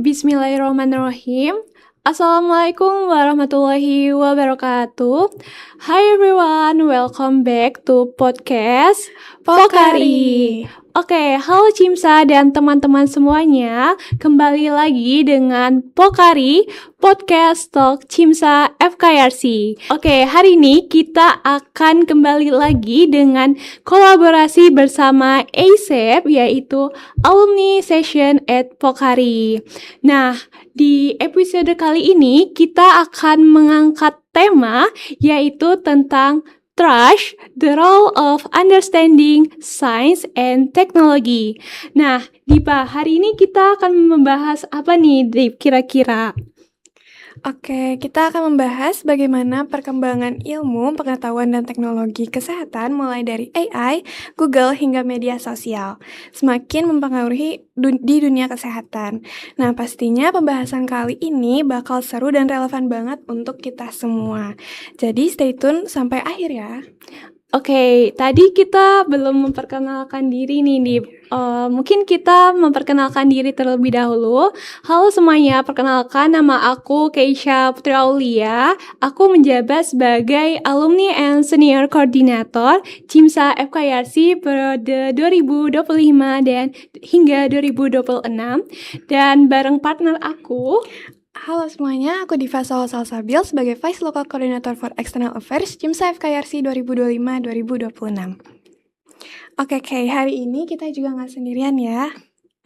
Bismillahirrahmanirrahim. Assalamualaikum warahmatullahi wabarakatuh. Hi everyone, welcome back to podcast Pokari. Oke, halo Cimsa dan teman-teman semuanya. Kembali lagi dengan Pokari, podcast Talk Cimsa FKRC. Oke, hari ini kita akan kembali lagi dengan kolaborasi bersama ASEP, yaitu Alumni Session at Pokari. Nah, di episode kali ini kita akan mengangkat tema yaitu tentang Trust, the role of understanding science and technology. Nah, Dipa, hari ini kita akan membahas apa nih, Dip, kira-kira? Oke, kita akan membahas bagaimana perkembangan ilmu, pengetahuan, dan teknologi kesehatan mulai dari AI, Google, hingga media sosial semakin mempengaruhi di dunia kesehatan. Nah, pastinya pembahasan kali ini bakal seru dan relevan banget untuk kita semua. Jadi stay tune sampai akhir ya. Oke, tadi kita belum memperkenalkan diri nih, Dip. Mungkin kita memperkenalkan diri terlebih dahulu. Halo semuanya, perkenalkan nama aku Keisha Putri Aulia. Aku menjabat sebagai Alumni and Senior Coordinator Cimsa FKRC periode 2025 dan hingga 2026. Dan bareng partner aku, Halo semuanya, aku Diva Salsabil sebagai Vice Local Coordinator for External Affairs Cimsa FKRC 2025-2026. Oke, hari ini kita juga nggak sendirian ya.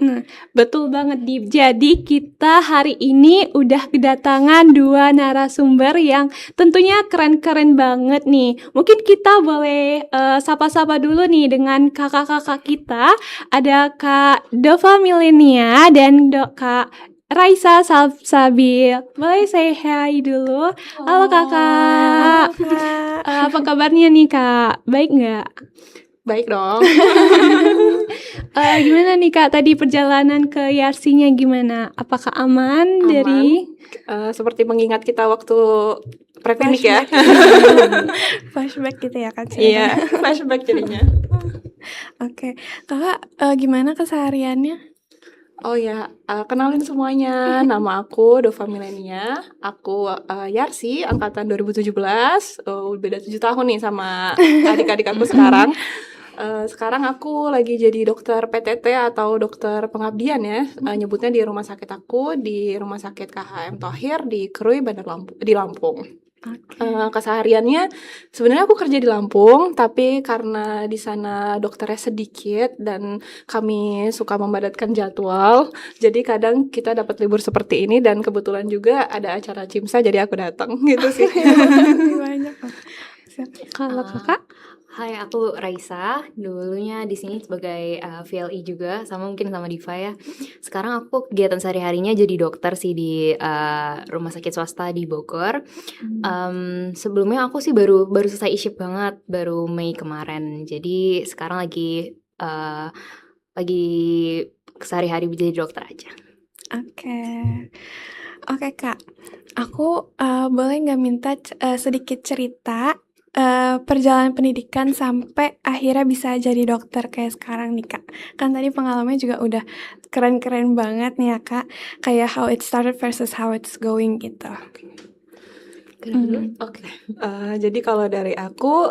Nah, betul banget, Dip. Jadi kita hari ini udah kedatangan dua narasumber yang tentunya keren-keren banget nih. Mungkin kita boleh sapa-sapa dulu nih dengan kakak-kakak kita. Ada Kak Dova Milenia dan Kak Raisa Sabil. Boleh say hi dulu. Halo kakak. Apa kabarnya nih kak? Baik nggak? Baik dong. Gimana nih kak? Tadi perjalanan ke YRC-nya gimana? Apakah aman? Dari? Seperti mengingat kita waktu pre-klinik ya. Flashback gitu ya kan? Iya, flashback jadinya. Oke, kakak gimana kesehariannya? Oh ya, kenalin semuanya. Nama aku Dova Milenia. Aku Yarsi, angkatan 2017. Beda 7 tahun nih sama adik-adik aku sekarang. Sekarang aku lagi jadi dokter PTT atau dokter pengabdian ya. Nyebutnya di rumah sakit aku, di rumah sakit KHM Thohir di Krui, di Lampung. Kesehariannya sebenarnya aku kerja di Lampung, tapi karena di sana dokternya sedikit dan kami suka membadatkan jadwal, jadi kadang kita dapat libur seperti ini dan kebetulan juga ada acara Cimsa jadi aku datang gitu sih. Banyak. Kalau kakak? Hai, aku Raisa. Dulunya di sini sebagai VLI juga, sama mungkin sama Diva ya. Sekarang aku kegiatan sehari-harinya jadi dokter sih di rumah sakit swasta di Bogor. Sebelumnya aku sih baru selesai isip banget, baru Mei kemarin. Jadi sekarang lagi sehari-hari jadi dokter aja. Oke Kak, aku boleh nggak minta sedikit cerita perjalanan pendidikan sampai akhirnya bisa jadi dokter kayak sekarang nih Kak. Kan tadi pengalamannya juga udah keren-keren banget nih ya Kak. Kayak how it started versus how it's going gitu. Oke. Jadi kalau dari aku,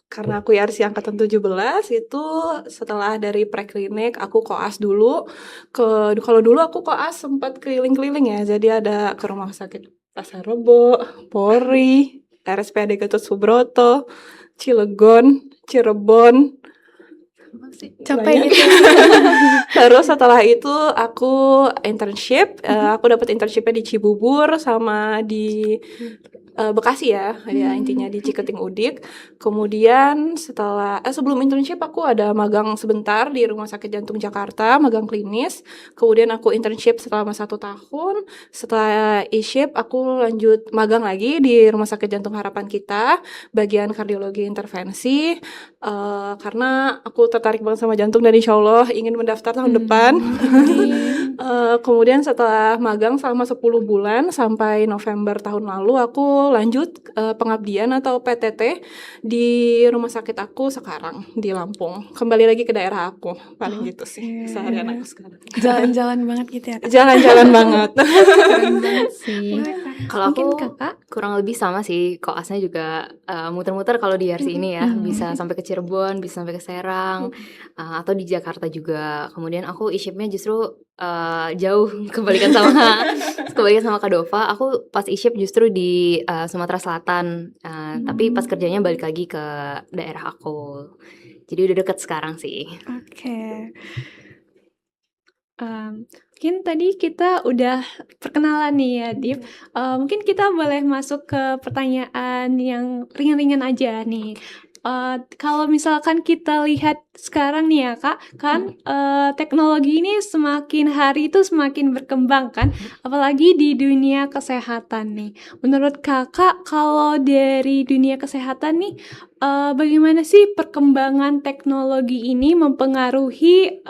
karena aku YRC angkatan 17 itu setelah dari preklinik aku koas dulu. Kalau dulu aku koas sempat keliling-keliling ya. Jadi ada ke rumah sakit Pasar Rebo, Polri, RSPAD Gatot Subroto, Cilegon, Cirebon. Capek gitu. Terus setelah itu aku internship, aku dapat internshipnya di Cibubur sama di Bekasi ya, intinya di Ciketing Udik. Kemudian sebelum internship aku ada magang sebentar di Rumah Sakit Jantung Jakarta, magang klinis. Kemudian aku internship selama 1 tahun. Setelah iship aku lanjut magang lagi di Rumah Sakit Jantung Harapan Kita, bagian kardiologi intervensi. Karena aku tertarik banget sama jantung dan insya Allah ingin mendaftar tahun depan. Kemudian setelah magang selama 10 bulan sampai November tahun lalu aku lanjut pengabdian atau PTT di rumah sakit aku sekarang di Lampung. Kembali lagi ke daerah aku, paling gitu sih seharian aku sekarang. Jalan-jalan banget gitu ya, Kak. Jalan-jalan banget. Keren banget sih. Kalau Mungkin aku Kakak? kurang lebih sama sih, koasnya juga muter-muter kalau di Yarsi ini ya, bisa sampai ke Cirebon, bisa sampai ke Serang, atau di Jakarta juga. Kemudian aku e-shipnya justru jauh kebalikan sama Kak Dova. Aku pas e-ship justru di Sumatera Selatan, tapi pas kerjanya balik lagi ke daerah aku. Jadi udah deket sekarang sih. Oke. Mungkin tadi kita udah perkenalan nih ya, Dip. Mungkin kita boleh masuk ke pertanyaan yang ringan-ringan aja nih. Kalau misalkan kita lihat sekarang nih ya Kak, kan teknologi ini semakin hari itu semakin berkembang kan, apalagi di dunia kesehatan nih. Menurut Kakak, kalau dari dunia kesehatan nih, bagaimana sih perkembangan teknologi ini mempengaruhi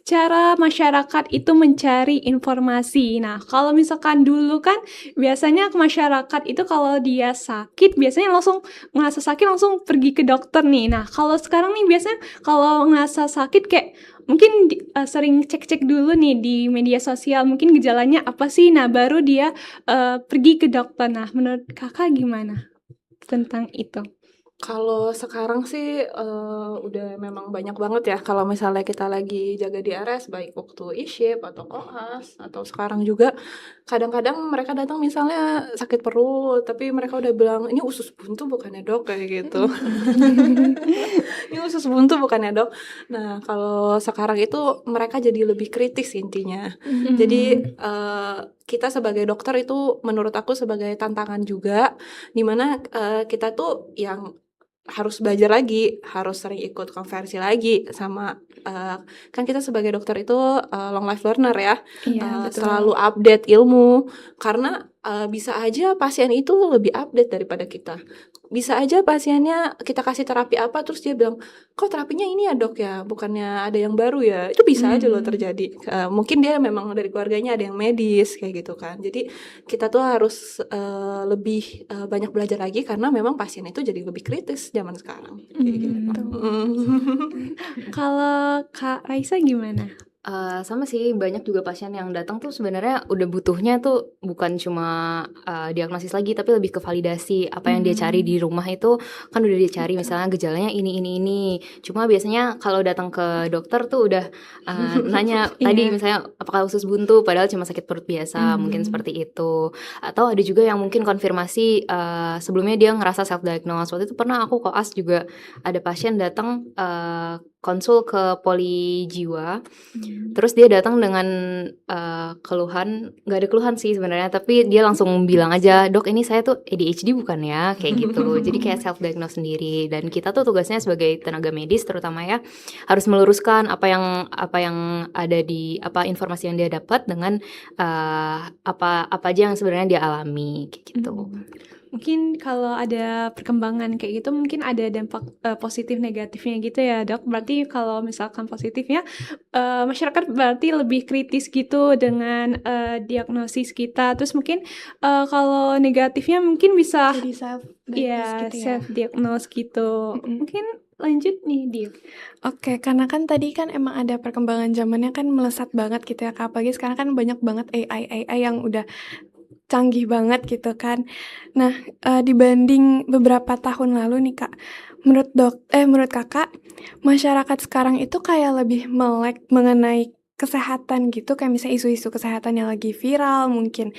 cara masyarakat itu mencari informasi? Nah, kalau misalkan dulu kan biasanya masyarakat itu kalau dia sakit biasanya langsung ngerasa sakit langsung pergi ke dokter nih. Nah, kalau sekarang nih biasanya kalau ngerasa sakit kayak mungkin sering cek-cek dulu nih di media sosial mungkin gejalanya apa sih. Nah, baru dia pergi ke dokter. Nah, menurut Kakak gimana tentang itu? Kalau sekarang sih udah memang banyak banget ya kalau misalnya kita lagi jaga di RS baik waktu e-ship atau koas atau sekarang juga kadang-kadang mereka datang misalnya sakit perut tapi mereka udah bilang ini usus buntu bukannya dok kayak gitu. Ini usus buntu bukannya dok. Nah kalau sekarang itu mereka jadi lebih kritis intinya. Jadi kita sebagai dokter itu menurut aku sebagai tantangan juga dimana kita tuh yang harus belajar lagi, harus sering ikut konversi lagi sama kan kita sebagai dokter itu long life learner ya, Iya, betul. selalu update ilmu karena bisa aja pasien itu lebih update daripada kita. Bisa aja pasiennya kita kasih terapi apa terus dia bilang kok terapinya ini ya dok ya, bukannya ada yang baru ya. Itu bisa aja loh terjadi. Mungkin dia memang dari keluarganya ada yang medis kayak gitu kan. Jadi kita tuh harus lebih banyak belajar lagi karena memang pasien itu jadi lebih kritis zaman sekarang kayak gitu. Kalau Kak Raisa gimana? Sama sih, banyak juga pasien yang datang tuh sebenarnya udah butuhnya tuh bukan cuma diagnosis lagi, tapi lebih ke validasi. Apa yang dia cari di rumah itu kan udah dia cari, misalnya gejalanya ini. Cuma biasanya kalau datang ke dokter tuh udah nanya tadi misalnya apakah usus buntu, padahal cuma sakit perut biasa, mungkin seperti itu. Atau ada juga yang mungkin konfirmasi sebelumnya dia ngerasa self diagnose. Waktu itu pernah aku koas juga ada pasien datang konsul ke poli jiwa. Terus dia datang dengan keluhan, nggak ada keluhan sih sebenarnya, tapi dia langsung bilang aja, dok ini saya tuh ADHD bukan ya, kayak gitu. Jadi kayak self diagnose sendiri. Dan kita tuh tugasnya sebagai tenaga medis terutama ya, harus meluruskan apa yang ada di informasi yang dia dapat dengan apa aja yang sebenarnya dia alami, kayak gitu. Mungkin kalau ada perkembangan kayak gitu mungkin ada dampak positif negatifnya gitu ya dok. Berarti kalau misalkan positifnya masyarakat berarti lebih kritis gitu dengan diagnosis kita. Terus mungkin kalau negatifnya mungkin bisa Jadi self ya gitu ya. self diagnose gitu. Mungkin lanjut nih Dio. Oke, karena kan tadi kan emang ada perkembangan zamannya kan melesat banget gitu ya Kak. Apalagi sekarang kan banyak banget AI yang udah canggih banget gitu kan. Nah, dibanding beberapa tahun lalu nih Kak, menurut Kakak, masyarakat sekarang itu kayak lebih melek mengenai kesehatan gitu, kayak misalnya isu-isu kesehatan yang lagi viral mungkin,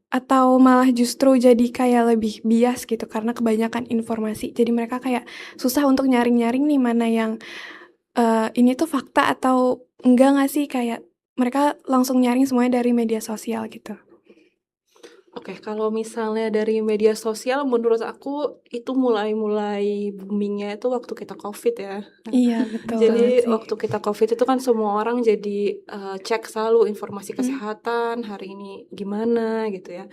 atau malah justru jadi kayak lebih bias gitu karena kebanyakan informasi. Jadi mereka kayak susah untuk nyaring-nyaring nih mana yang ini tuh fakta atau enggak nggak sih, kayak mereka langsung nyaring semuanya dari media sosial gitu. Oke, kalau misalnya dari media sosial menurut aku itu mulai boomingnya itu waktu kita COVID ya. Iya, betul Jadi banget sih. waktu kita COVID itu kan semua orang jadi cek selalu informasi kesehatan hari ini gimana gitu ya.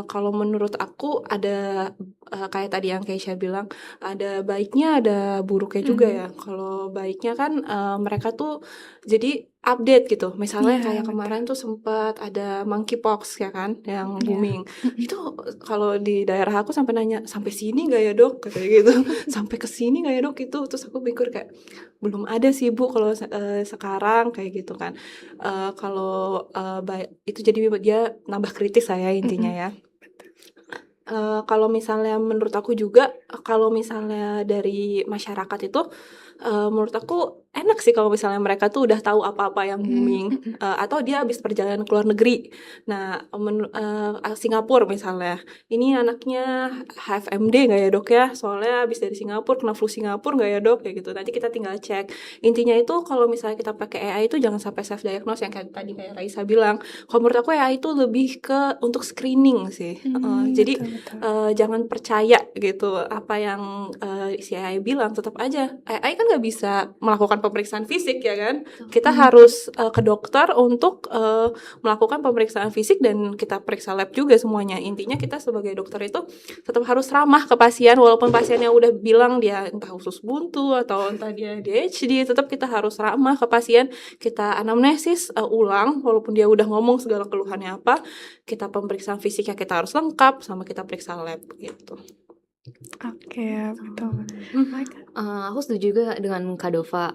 Kalau menurut aku ada kayak tadi yang Keisha bilang ada baiknya ada buruknya juga ya. Kalau baiknya kan mereka tuh jadi update gitu. Misalnya Iya, kayak betul. kemarin tuh sempat ada monkeypox ya kan yang Iya. booming. Itu kalau di daerah aku sampai nanya, "Sampai sini nggak ya, Dok?" Kayak gitu. "Sampai ke sini nggak ya, Dok, itu?" Terus aku pikir kayak, "Belum ada sih, Bu, kalau sekarang," kayak gitu kan. Kalau itu jadi dia nambah kritis saya intinya ya. Kalau misalnya menurut aku juga, kalau misalnya dari masyarakat itu, menurut aku enak sih kalau misalnya mereka tuh udah tahu apa-apa yang booming, atau dia habis perjalanan ke luar negeri. Nah, Singapura misalnya, "Ini anaknya HFMD nggak ya, Dok, ya? Soalnya habis dari Singapura, kena flu Singapura nggak ya, Dok?" Kayak gitu. Nanti kita tinggal cek. Intinya itu kalau misalnya kita pakai AI itu jangan sampai self diagnose yang kayak tadi kayak Raisa bilang. Kalau menurut aku AI itu lebih ke untuk screening sih, jadi Betul. jangan percaya gitu apa yang, si AI bilang, tetap aja AI kan nggak bisa melakukan pemeriksaan fisik ya kan. Kita harus, ke dokter untuk, melakukan pemeriksaan fisik dan kita periksa lab juga semuanya. Intinya kita sebagai dokter itu tetap harus ramah ke pasien walaupun pasiennya udah bilang dia entah usus buntu atau entah dia ADHD, tetap kita harus ramah ke pasien. Kita anamnesis, ulang walaupun dia udah ngomong segala keluhannya apa, kita pemeriksaan fisiknya kita harus lengkap sama kita periksa lab gitu. Oke, betul. Aku setuju juga dengan Kak Dova.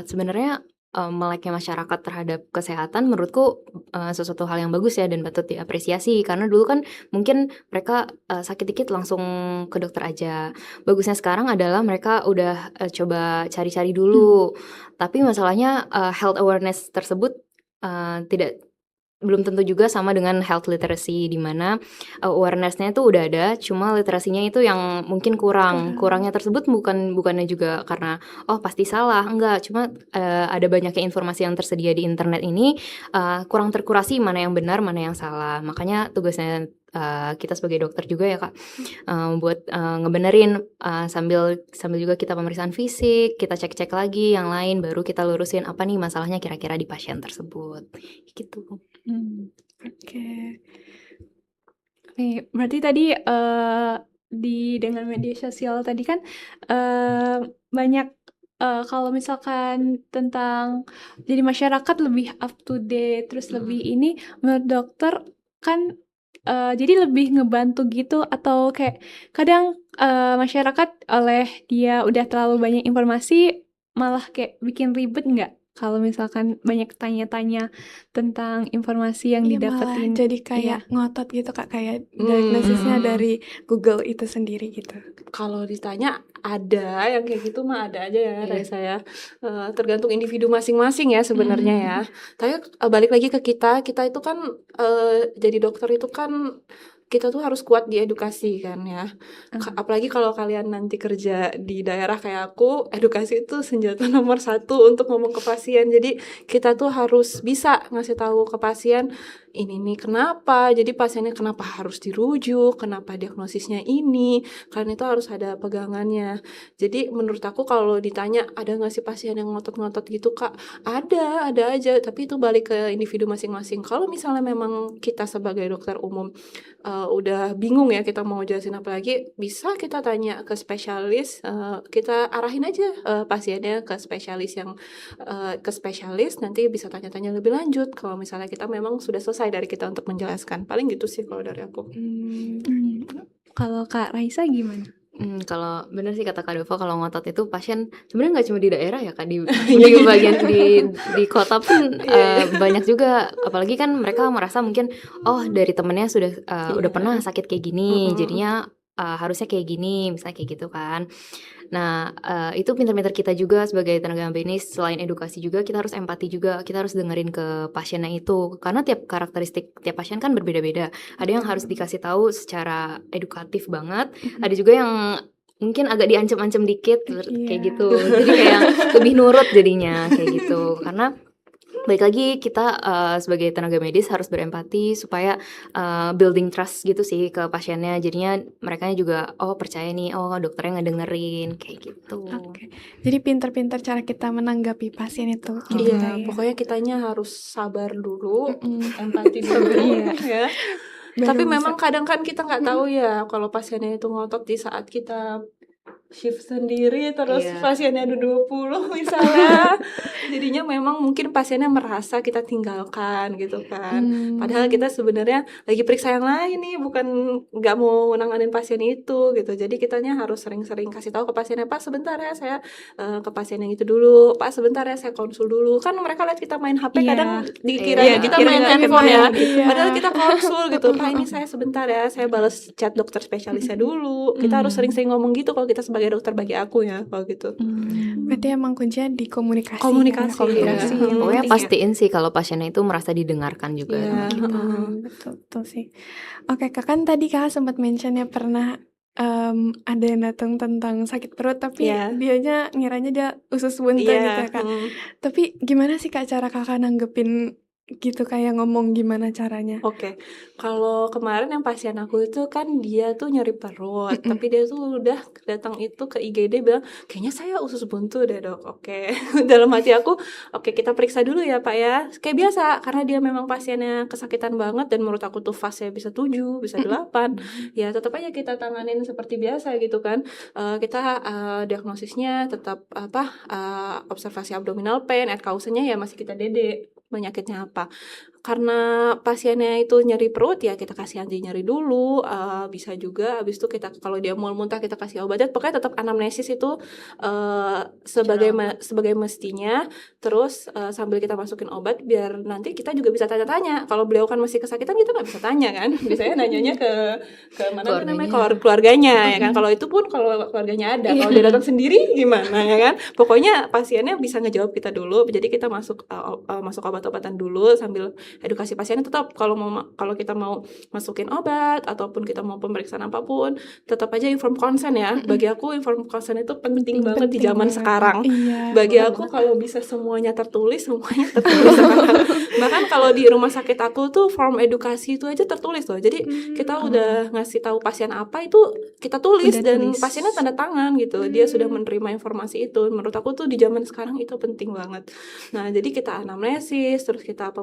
Sebenarnya meleknya masyarakat terhadap kesehatan menurutku sesuatu hal yang bagus ya dan patut diapresiasi karena dulu kan mungkin mereka sakit dikit langsung ke dokter aja. Bagusnya sekarang adalah mereka udah coba cari-cari dulu. Tapi masalahnya health awareness tersebut belum tentu juga sama dengan health literacy di mana awareness-nya itu udah ada, cuma literasinya itu yang mungkin kurang. Kurangnya tersebut bukannya juga karena oh pasti salah, enggak, cuma ada banyaknya informasi yang tersedia di internet ini kurang terkurasi mana yang benar, mana yang salah. Makanya tugasnya kita sebagai dokter juga ya Kak, buat ngebenerin sambil juga kita pemeriksaan fisik, kita cek-cek lagi yang lain, baru kita lurusin apa nih masalahnya kira-kira di pasien tersebut. Gitu. Oke. Nih, berarti tadi dengan media sosial tadi kan banyak kalau misalkan tentang jadi masyarakat lebih up to date, terus lebih ini menurut dokter kan jadi lebih ngebantu gitu atau kayak kadang masyarakat oleh dia udah terlalu banyak informasi malah kayak bikin ribet nggak? Kalau misalkan banyak tanya-tanya tentang informasi yang Iya, malah didapetin. jadi kayak Iya. ngotot gitu Kak, kayak diagnosisnya dari Google itu sendiri gitu. Kalau ditanya ada yang kayak gitu mah ada aja ya, Iya. Raisa ya. Tergantung individu masing-masing ya sebenarnya ya. Tapi balik lagi ke kita itu kan jadi dokter itu kan kita tuh harus kuat di edukasi kan ya. Apalagi kalau kalian nanti kerja di daerah kayak aku, edukasi itu senjata nomor 1 untuk ngomong ke pasien. Jadi kita tuh harus bisa ngasih tahu ke pasien ini nih kenapa, jadi pasiennya kenapa harus dirujuk, kenapa diagnosisnya ini, karena itu harus ada pegangannya. Jadi menurut aku kalau ditanya ada nggak sih pasien yang ngotot-ngotot gitu Kak? Ada aja, tapi itu balik ke individu masing-masing. Kalau misalnya memang kita sebagai dokter umum udah bingung ya kita mau jelasin apa lagi, bisa kita tanya ke spesialis, kita arahin aja pasiennya ke spesialis nanti bisa tanya-tanya lebih lanjut kalau misalnya kita memang sudah selesai dari kita untuk menjelaskan. Paling gitu sih kalau dari aku. Kalau Kak Raisa gimana? Kalau bener sih kata Kak Dova, kalau ngotot itu pasien sebenarnya nggak cuma di daerah ya Kak, di bagian di kota pun banyak juga, apalagi kan mereka merasa mungkin oh dari temennya udah pernah sakit kayak gini, jadinya harusnya kayak gini, misalnya kayak gitu kan. Nah itu pintar-pintar kita juga sebagai tenaga medis, selain edukasi juga kita harus empati juga, kita harus dengerin ke pasiennya itu, karena tiap karakteristik tiap pasien kan berbeda-beda. Ada yang harus dikasih tahu secara edukatif banget, ada juga yang mungkin agak diancam-ancam dikit kayak gitu, jadi kayak lebih nurut jadinya kayak gitu. Karena balik lagi kita sebagai tenaga medis harus berempati supaya building trust gitu sih ke pasiennya, jadinya mereka juga oh percaya nih, oh dokternya ngedengerin kayak gitu. Oke. Jadi pintar-pintar cara kita menanggapi pasien itu. Iya, pokoknya kitanya harus sabar dulu, empati dulu ya. Tapi memang kadang kan kita nggak tahu ya kalau pasiennya itu ngotot di saat kita shift sendiri, terus Iya. pasiennya ada 20 misalnya. Jadinya memang mungkin pasiennya merasa kita tinggalkan gitu kan. Padahal kita sebenarnya lagi periksa yang lain nih, bukan nggak mau nanganin pasien itu gitu. Jadi kitanya harus sering-sering kasih tahu ke pasiennya, Pak sebentar ya saya ke pasien yang itu dulu, Pak sebentar ya saya konsul dulu. Kan mereka lihat kita main HP Iya. kadang dikira kita main handphone ya. Padahal kita konsul gitu, Pak ini saya sebentar ya, saya balas chat dokter spesialisnya dulu. Kita harus sering-sering ngomong gitu kalau kita sebagai dokter, bagi aku ya kalau gitu. Berarti emang kuncinya di komunikasi. Komunikasi, Komunikasi. iya. Pokoknya Penting ya. pastiin sih kalau pasiennya itu merasa didengarkan juga. Iya, gitu. Betul sih. Oke, Kak, kan tadi Kak sempat mention ya pernah ada yang datang tentang sakit perut tapi Iya. dianya ngiranya dia usus buntu gitu ya, Kak. Tapi gimana sih Kak cara Kakak nanggepin gitu, kayak ngomong gimana caranya? Oke, kalau kemarin yang pasien aku itu kan dia tuh nyeri perut, tapi dia tuh udah datang itu ke IGD bilang, kayaknya saya usus buntu deh dok. Oke, dalam hati aku, oke kita periksa dulu ya Pak ya. Kayak biasa, karena dia memang pasiennya kesakitan banget dan menurut aku tuh fase bisa 7, bisa 8. Ya tetap aja kita tanganin seperti biasa gitu kan. Kita diagnosisnya tetap observasi abdominal pain, RKUS-nya ya masih kita DD. Penyakitnya apa? Karena pasiennya itu nyeri perut ya kita kasih anti nyeri dulu, bisa juga habis itu kita kalau dia mual muntah kita kasih obatnya. Pokoknya tetap anamnesis itu sebagai mestinya. Terus sambil kita masukin obat biar nanti kita juga bisa tanya-tanya. Kalau beliau kan masih kesakitan kita nggak bisa tanya kan, biasanya nanyanya ke mana tuh namanya keluarganya ya kan. Kalau itu pun kalau keluarganya ada, kalau dia datang sendiri gimana ya kan. Pokoknya pasiennya bisa ngejawab kita dulu, jadi kita masuk obat-obatan dulu sambil edukasi pasiennya. Tetap kalau kita mau masukin obat ataupun kita mau pemeriksaan apapun, tetap aja inform consent ya. Bagi aku inform consent itu penting banget di zaman sekarang. Bagi aku kalau bisa semuanya tertulis sekarang. Bahkan kalau di rumah sakit aku tuh form edukasi itu aja tertulis loh. Jadi kita udah ngasih tahu pasien apa itu kita tulis dan pasiennya tanda tangan gitu. Dia sudah menerima informasi itu. Menurut aku tuh di zaman sekarang itu penting banget. Nah, jadi kita anamnesis, terus kita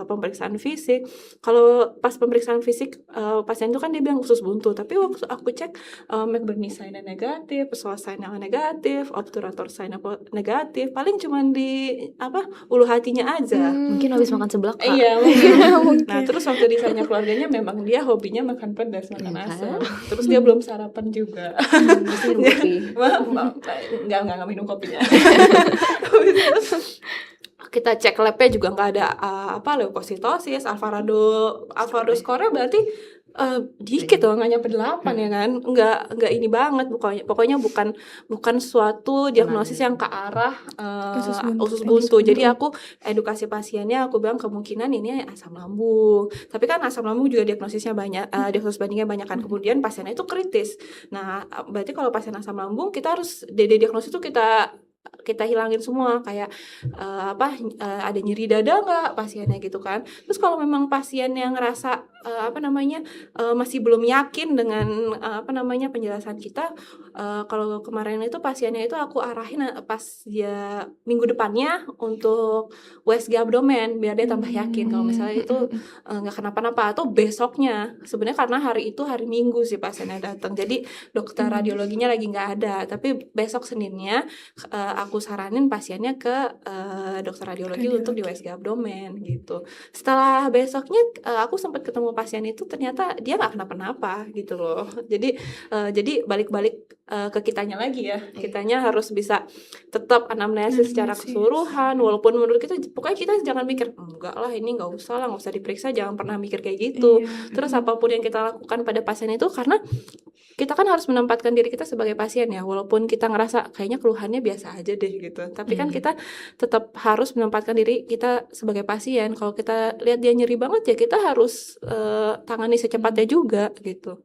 pemeriksaan fisik. Kalau pas pemeriksaan fisik pasien itu kan dia bilang usus buntu, tapi waktu aku cek McBurney sign-nya negatif, psoas sign-nya negatif, obturator sign-nya negatif, paling cuman di ulu hatinya aja. Mungkin habis makan seblak Kak. Iya mungkin. Nah terus waktu ditanya keluarganya memang dia hobinya makan pedas, makan asam. Terus dia belum sarapan juga. Nggak minum kopinya. Kita cek labnya juga nggak ada leukositosis, Alvarado score-nya berarti dikit loh, nggak nyampe 8 ya kan. Nggak ini banget, pokoknya bukan suatu diagnosis yang ke arah usus buntu. Jadi aku edukasi pasiennya, aku bilang kemungkinan ini asam lambung, tapi kan asam lambung juga diagnosisnya banyak, diagnosis bandingnya banyak kan. Kemudian pasiennya itu kritis. Nah berarti kalau pasien asam lambung kita harus diagnosis itu kita hilangin semua, kayak ada nyeri dada nggak pasiennya gitu kan. Terus kalau memang pasien yang ngerasa masih belum yakin dengan penjelasan kita, kalau kemarin itu pasiennya itu aku arahin pas dia minggu depannya untuk USG abdomen biar dia tambah yakin kalau misalnya itu nggak kenapa-napa, atau besoknya. Sebenarnya karena hari itu hari Minggu sih pasiennya datang, jadi dokter radiologinya lagi nggak ada, tapi besok Seninnya aku saranin pasiennya ke dokter radiologi untuk di USG abdomen gitu. Setelah besoknya aku sempat ketemu pasien itu, ternyata dia nggak kenapa-napa gitu loh. Jadi balik-balik ke kitanya lagi ya. Kitanya harus bisa tetap anamnesis secara keseluruhan, walaupun menurut kita pokoknya kita jangan mikir enggak lah ini nggak usah diperiksa, jangan pernah mikir kayak gitu. Terus apapun yang kita lakukan pada pasien itu, karena kita kan harus menempatkan diri kita sebagai pasien ya, walaupun kita ngerasa kayaknya keluhannya biasa aja deh gitu, tapi kan kita tetap harus menempatkan diri kita sebagai pasien. Kalau kita lihat dia nyeri banget ya kita harus tangani secepatnya juga gitu.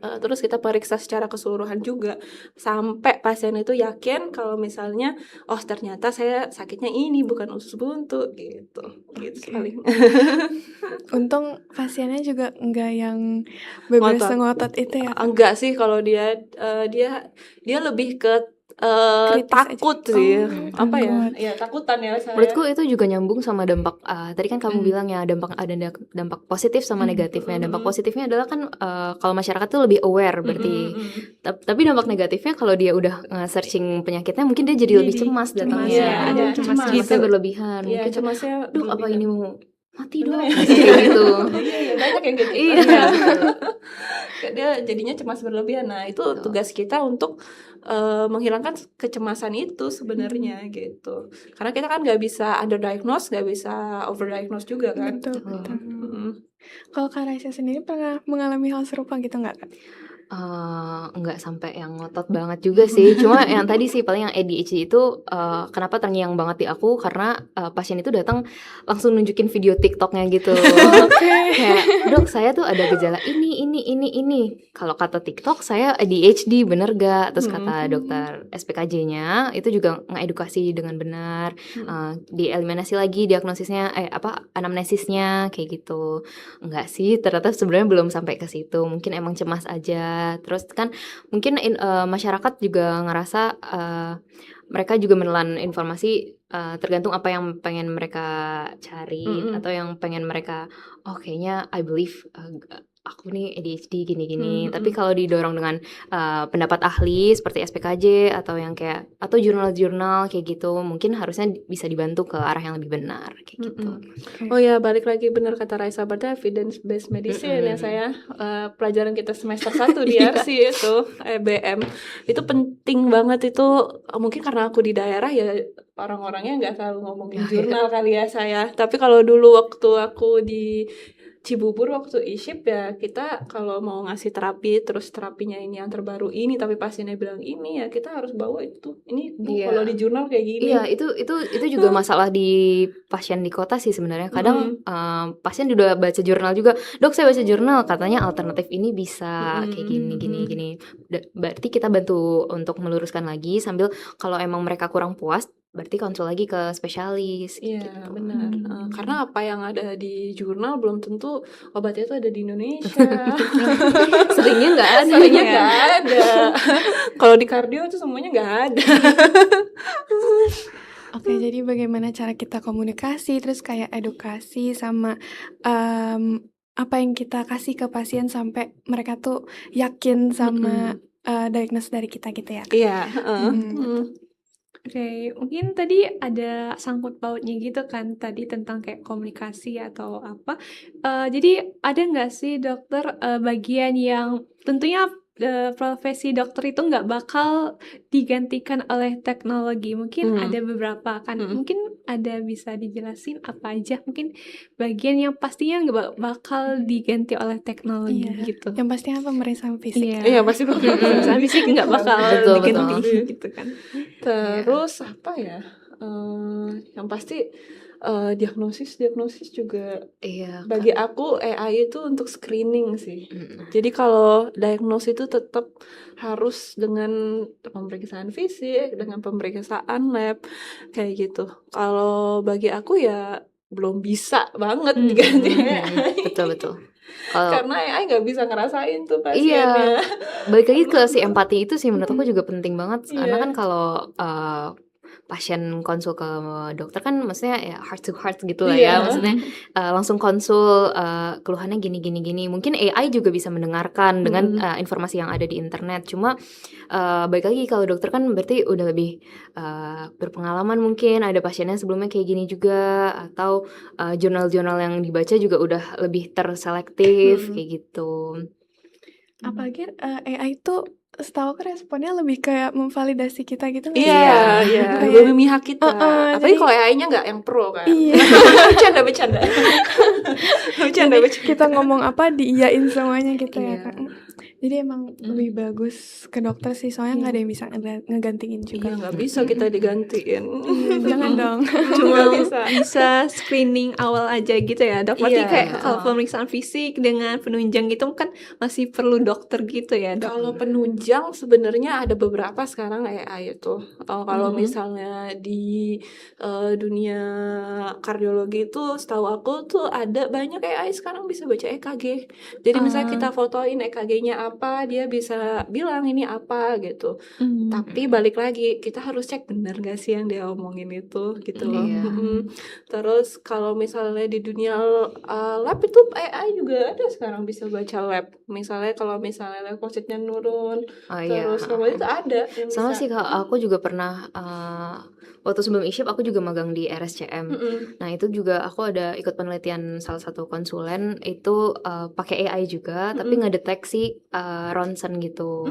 Terus kita periksa secara keseluruhan juga sampai pasien itu yakin kalau misalnya ternyata saya sakitnya ini bukan usus buntu gitu sekali. Untung pasiennya juga enggak yang bebas ngotot itu ya. Enggak sih, kalau dia lebih ke Kritis takut aja. sih. Oh, Apa ya? takut. Ya takutan ya saya. Menurutku itu juga nyambung sama dampak tadi kan kamu bilang ya dampak positif sama negatifnya. Dampak positifnya adalah kan kalau masyarakat tuh lebih aware berarti. Tapi dampak negatifnya kalau dia udah searching penyakitnya mungkin dia jadi lebih cemas datangnya. ya, ada cemas Cemasnya gitu. berlebihan. Iya, Mungkin cemasnya aduh apa berlebihan. ini mau mati dong Iya. kayak gitu. Iya, banyak yang gitu. Iya. Dia jadinya cemas berlebihan. Nah, itu tugas kita untuk menghilangkan kecemasan itu sebenarnya gitu. Karena kita kan nggak bisa underdiagnose, nggak bisa overdiagnose juga kan. Betul, betul. Mm. Kalau Kak Raisa sendiri pernah mengalami hal serupa gitu nggak, Kak? Nggak sampai yang ngotot banget juga sih. Cuma yang tadi sih paling yang ADHD itu kenapa terngiang banget di aku karena pasien itu datang langsung nunjukin video TikToknya gitu. Kayak dok saya tuh ada gejala ini. Kalau kata TikTok saya ADHD bener gak? Terus kata dokter SPKJ-nya itu juga ngedukasi dengan benar. Dieliminasi lagi diagnosisnya anamnesisnya kayak gitu. Enggak sih, ternyata sebenarnya belum sampai ke situ. Mungkin emang cemas aja. Terus kan mungkin masyarakat juga ngerasa mereka juga menelan informasi tergantung apa yang pengen mereka cari atau yang pengen mereka kayaknya I believe aku nih ADHD gini-gini. Tapi kalau didorong dengan pendapat ahli seperti SPKJ atau yang kayak atau jurnal-jurnal kayak gitu, mungkin harusnya bisa dibantu ke arah yang lebih benar kayak gitu. Oh ya, balik lagi benar kata Raisa, berarti evidence based medicine ya saya pelajaran kita semester 1 di RC itu EBM itu penting banget itu. Mungkin karena aku di daerah ya orang-orangnya nggak selalu ngomongin jurnal kali ya saya. Tapi kalau dulu waktu aku di Cibubur waktu ISHIP ya kita kalau mau ngasih terapi terus terapinya ini yang terbaru ini tapi pasiennya bilang ini ya kita harus bawa itu ini kalau di jurnal kayak gini. Iya itu juga masalah di pasien di kota sih sebenarnya. Kadang pasien udah baca jurnal juga, dok saya baca jurnal katanya alternatif ini bisa kayak gini. Berarti kita bantu untuk meluruskan lagi sambil kalau emang mereka kurang puas berarti konsul lagi ke spesialis. Iya gitu. benar. Karena apa yang ada di jurnal belum tentu obatnya itu ada di Indonesia. Seringnya nggak ada. Seringnya nggak ada. Kalau di kardio itu semuanya nggak ada. Oke, jadi bagaimana cara kita komunikasi, terus kayak edukasi sama apa yang kita kasih ke pasien sampai mereka tuh yakin sama diagnosis dari kita gitu ya. Iya. Oke, mungkin tadi ada sangkut pautnya gitu kan tadi tentang kayak komunikasi atau apa. Jadi ada nggak sih dokter bagian yang tentunya profesi dokter itu nggak bakal digantikan oleh teknologi. Mungkin ada beberapa kan. Mungkin ada bisa dijelasin apa aja. Mungkin bagian yang pastinya nggak bakal diganti oleh teknologi gitu. Yang pastinya pemeriksaan fisik. Iya pasti Pemeriksaan fisik nggak bakal Betul. diganti gitu kan. Terus apa ya? Yang pasti diagnosis juga bagi aku AI itu untuk screening sih. Jadi kalau diagnosis itu tetap harus dengan pemeriksaan fisik, dengan pemeriksaan lab kayak gitu. Kalau bagi aku ya belum bisa banget diganti AI. Betul. Karena AI nggak bisa ngerasain tuh pasiennya. Iya, balik lagi ke si empati itu sih menurut aku juga penting banget. Karena kan kalau pasien konsul ke dokter kan maksudnya ya heart to heart gitu lah ya. Maksudnya langsung konsul keluhannya gini. Mungkin AI juga bisa mendengarkan dengan informasi yang ada di internet. Cuma balik lagi kalau dokter kan berarti udah lebih berpengalaman, mungkin ada pasiennya sebelumnya kayak gini juga, atau jurnal-jurnal yang dibaca juga udah lebih terselektif kayak gitu. Apalagi AI itu setahu aku responnya lebih kayak memvalidasi kita gitu. Iya. Lebih memihak kita. Apalagi kalau AI-nya nggak yang pro kan. Iya. Bercanda. Kita ngomong apa diiyain semuanya gitu ya kan. Jadi emang lebih bagus ke dokter sih, soalnya nggak ada yang bisa ngegantiin juga. Iya, nggak bisa kita digantiin. Jangan dong. Cuma bisa screening awal aja gitu ya dok. Berarti kayak kalau pemeriksaan fisik dengan penunjang gitu kan masih perlu dokter gitu ya dok. Kalau penunjang sebenarnya ada beberapa sekarang AI itu. Kalau misalnya di dunia kardiologi itu setahu aku tuh ada banyak AI sekarang bisa baca EKG. Jadi misalnya kita fotoin EKG-nya apa dia bisa bilang ini apa gitu. Tapi balik lagi kita harus cek benar gak sih yang dia omongin itu gitu loh. Iya. Terus kalau misalnya di dunia lab itu AI juga ada sekarang bisa baca lab. Misalnya kalau misalnya leukositnya nurun, Oh iya. terus kalau itu ada yang Sama bisa. sih Kak, aku juga pernah waktu sebelum ISHIP aku juga magang di RSCM. Nah itu juga aku ada ikut penelitian salah satu konsulen itu pakai AI juga, tapi ngedeteksi ronsen gitu.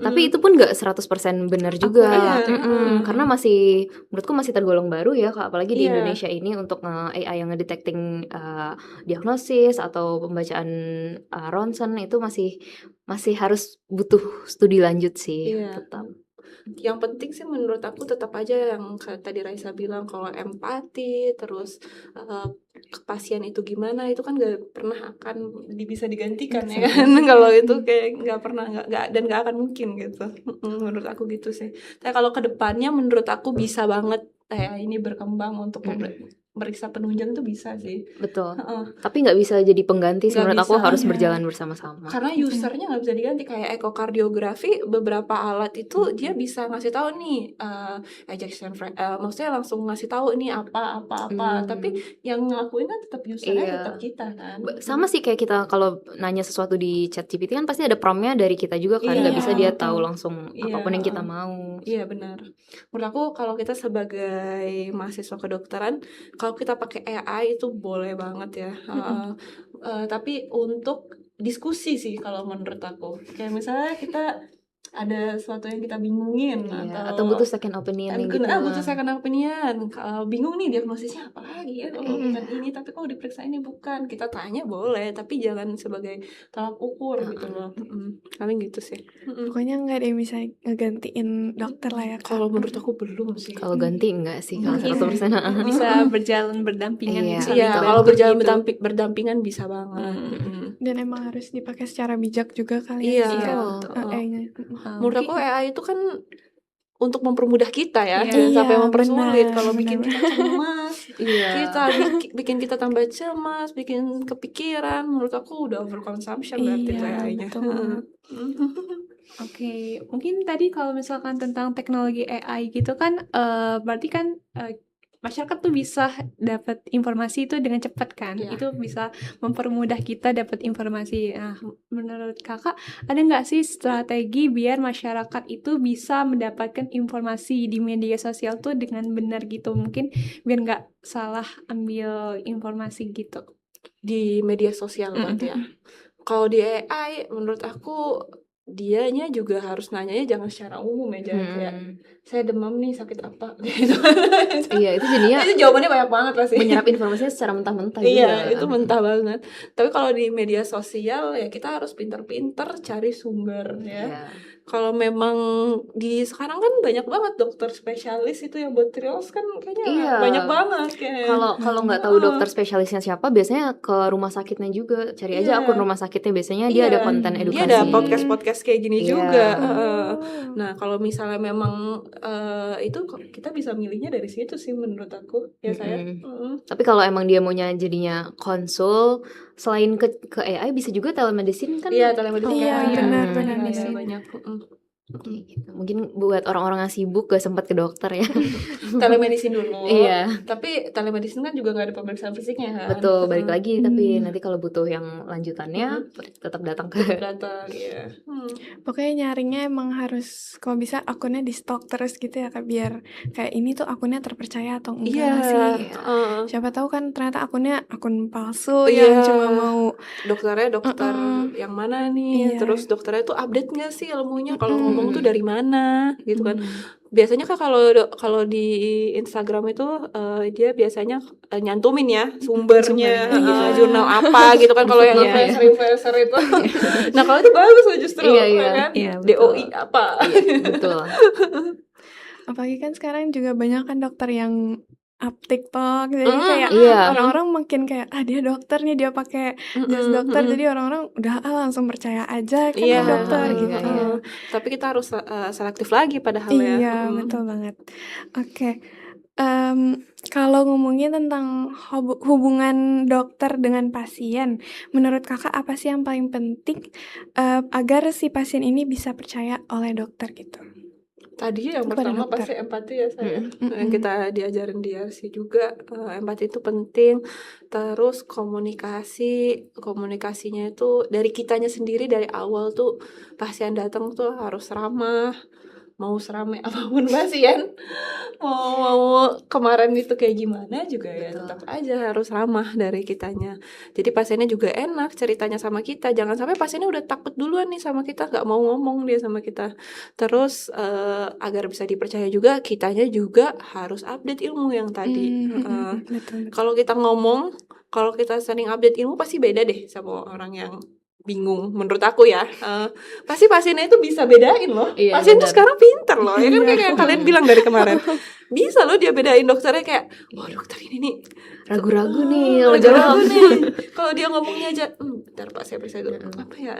Tapi itu pun nggak 100% benar juga, karena menurutku masih tergolong baru ya Kak, apalagi di Iya. Indonesia ini untuk AI yang ngedetecting diagnosis atau pembacaan ronsen itu masih harus butuh studi lanjut sih Iya. tetap. Yang penting sih menurut aku tetap aja yang kayak tadi Raisa bilang, kalau empati terus ke pasien itu gimana, itu kan gak pernah akan bisa digantikan ya kan. Kalau itu kayak gak pernah, gak dan gak akan mungkin gitu. Menurut aku gitu sih. Tapi kalau kedepannya menurut aku bisa banget kayak ini berkembang untuk meriksa penunjang tuh bisa sih. Betul. Tapi nggak bisa jadi pengganti sih, Nggak menurut aku bisa, harus iya. berjalan bersama-sama. Karena usernya nggak bisa diganti. Kayak ekokardiografi, beberapa alat itu dia bisa ngasih tahu nih ejection maksudnya langsung ngasih tahu ini apa. Tapi yang ngelakuin kan tetap usernya, Iya. tetap kita kan. Sama sih kayak kita kalau nanya sesuatu di ChatGPT kan pasti ada promptnya dari kita juga kan, Iya, nggak bisa dia betul. tahu langsung Iya, apapun yang kita mau. Iya benar. Menurut aku kalau kita sebagai mahasiswa kedokteran, kalau kita pakai AI itu boleh banget ya. Tapi untuk diskusi sih kalau menurut aku. Kayak misalnya kita ada sesuatu yang kita bingungin, Iya, atau butuh second opinion gitu. butuh second opinion. Bingung nih diagnosisnya apa lagi ya, kalau bukan ini tapi kok diperiksa ini bukan. Kita tanya boleh, tapi jangan sebagai tolak ukur gitu loh. Paling gitu sih. Pokoknya nggak ada yang bisa ngegantiin dokter lah ya Kak. Kalau menurut aku belum sih. Kalau ganti enggak sih kalau Mungkin 100%. bisa berjalan berdampingan Iya. gitu. Iya, Gitu. kalau berjalan Gitu. berdampingan bisa banget. Dan emang harus dipakai secara bijak juga kali Iya. ya Betul. AI-nya. Menurut aku AI itu kan untuk mempermudah kita ya, Iya. jangan sampai Iya, mempersulit. benar, Kalau bikin benar. kita cemas, Iya. kita bikin kita tambah cemas, bikin kepikiran, menurut aku udah overconsumption berarti Iya, AI-nya. betul. Oke, mungkin tadi kalau misalkan tentang teknologi AI gitu kan, berarti kan masyarakat tuh bisa dapat informasi itu dengan cepat kan? Iya. Itu bisa mempermudah kita dapat informasi. Nah, menurut kakak ada nggak sih strategi biar masyarakat itu bisa mendapatkan informasi di media sosial tuh dengan benar gitu? Mungkin biar nggak salah ambil informasi gitu. Di media sosial berarti ya. Kalau di AI menurut aku dianya juga harus nanyanya jangan secara umum ya, jangan kayak saya demam nih, sakit apa gitu. Iya, itu jadinya Itu jawabannya banyak banget pasti. menyerap informasinya secara mentah-mentah juga. Iya, itu mentah banget. Tapi kalau di media sosial ya kita harus pinter-pinter cari sumber ya. Iya. Kalau memang di sekarang kan banyak banget dokter spesialis itu yang buat trials kan kayaknya Iya. banyak banget kayak. Kalau nggak tahu dokter spesialisnya siapa, biasanya ke rumah sakitnya juga. Cari aja Iya. akun rumah sakitnya, biasanya dia ada konten edukasi. Dia ada podcast kayak gini Iya. juga. Nah, kalau misalnya memang itu kita bisa milihnya dari situ sih menurut aku. Ya saya. Tapi kalau emang dia maunya jadinya konsul, selain ke AI bisa juga telemedicine kan? Iya, telemedicine. Iya, benar, benar. Iya, banyak. Kayak gitu. Mungkin buat orang-orang yang sibuk gak sempat ke dokter ya. Telemedicine dulu. Iya. Tapi telemedicine kan juga nggak ada pemeriksaan fisiknya kan. Betul, balik lagi. Tapi nanti kalau butuh yang lanjutannya tetap datang ke Datang ya. Pokoknya nyaringnya emang harus kalau bisa akunnya di stalk terus gitu ya Kak, biar kayak ini tuh akunnya terpercaya atau enggak Iya. sih. Siapa tahu kan ternyata akunnya akun palsu yang cuma mau dokternya dokter yang mana nih, Iya. terus dokternya tuh update nggak sih ilmunya, kalau ngomong tuh dari mana gitu kan. Biasanya kan kalau di Instagram itu dia biasanya nyantumin ya sumbernya, jurnal apa gitu kan, kalau yang influencer itu. Nah, kalau itu bagus loh justru, Iya. kan? Iya, betul. DOI apa? betul. apalagi kan sekarang juga banyak kan dokter yang up TikTok, jadi kayak Iya. orang-orang makin kayak dia dokter nih, dia pakai jas dokter, jadi orang-orang udah langsung percaya aja kan Iya, dokter iya, gitu. Tapi kita harus selektif lagi padahal ya. Iya, betul banget. Oke. Kalau ngomongin tentang hubungan dokter dengan pasien, menurut Kakak apa sih yang paling penting, agar si pasien ini bisa percaya oleh dokter gitu? Tadi yang Kepada pertama dokter. pasti empati ya saya. Mm-mm. Yang kita diajarin di RC juga, empati itu penting. Terus komunikasinya itu dari kitanya sendiri dari awal tuh pasien datang tuh harus ramah. Mau seramai apapun pasien, mau kemarin itu kayak gimana juga ya Betul. tetap aja harus ramah dari kitanya. Jadi pasiennya juga enak ceritanya sama kita. Jangan sampai pasiennya udah takut duluan nih sama kita, nggak mau ngomong dia sama kita. Terus agar bisa dipercaya juga, kitanya juga harus update ilmu yang tadi. Betul. Kalau kita ngomong, kalau kita sering update ilmu pasti beda deh sama orang yang bingung. Menurut aku ya, pasti pasiennya itu bisa bedain loh. Iya, Pasien tuh benar. sekarang pinter loh, ya kan kayak yang kalian bilang dari kemarin. Bisa loh dia bedain dokternya kayak, wah dokter ini nih Ragu-ragu nih kalau ragu-ragu jawab. nih. Kalau dia ngomongnya aja, bentar Pak saya periksa dulu. Apa ya?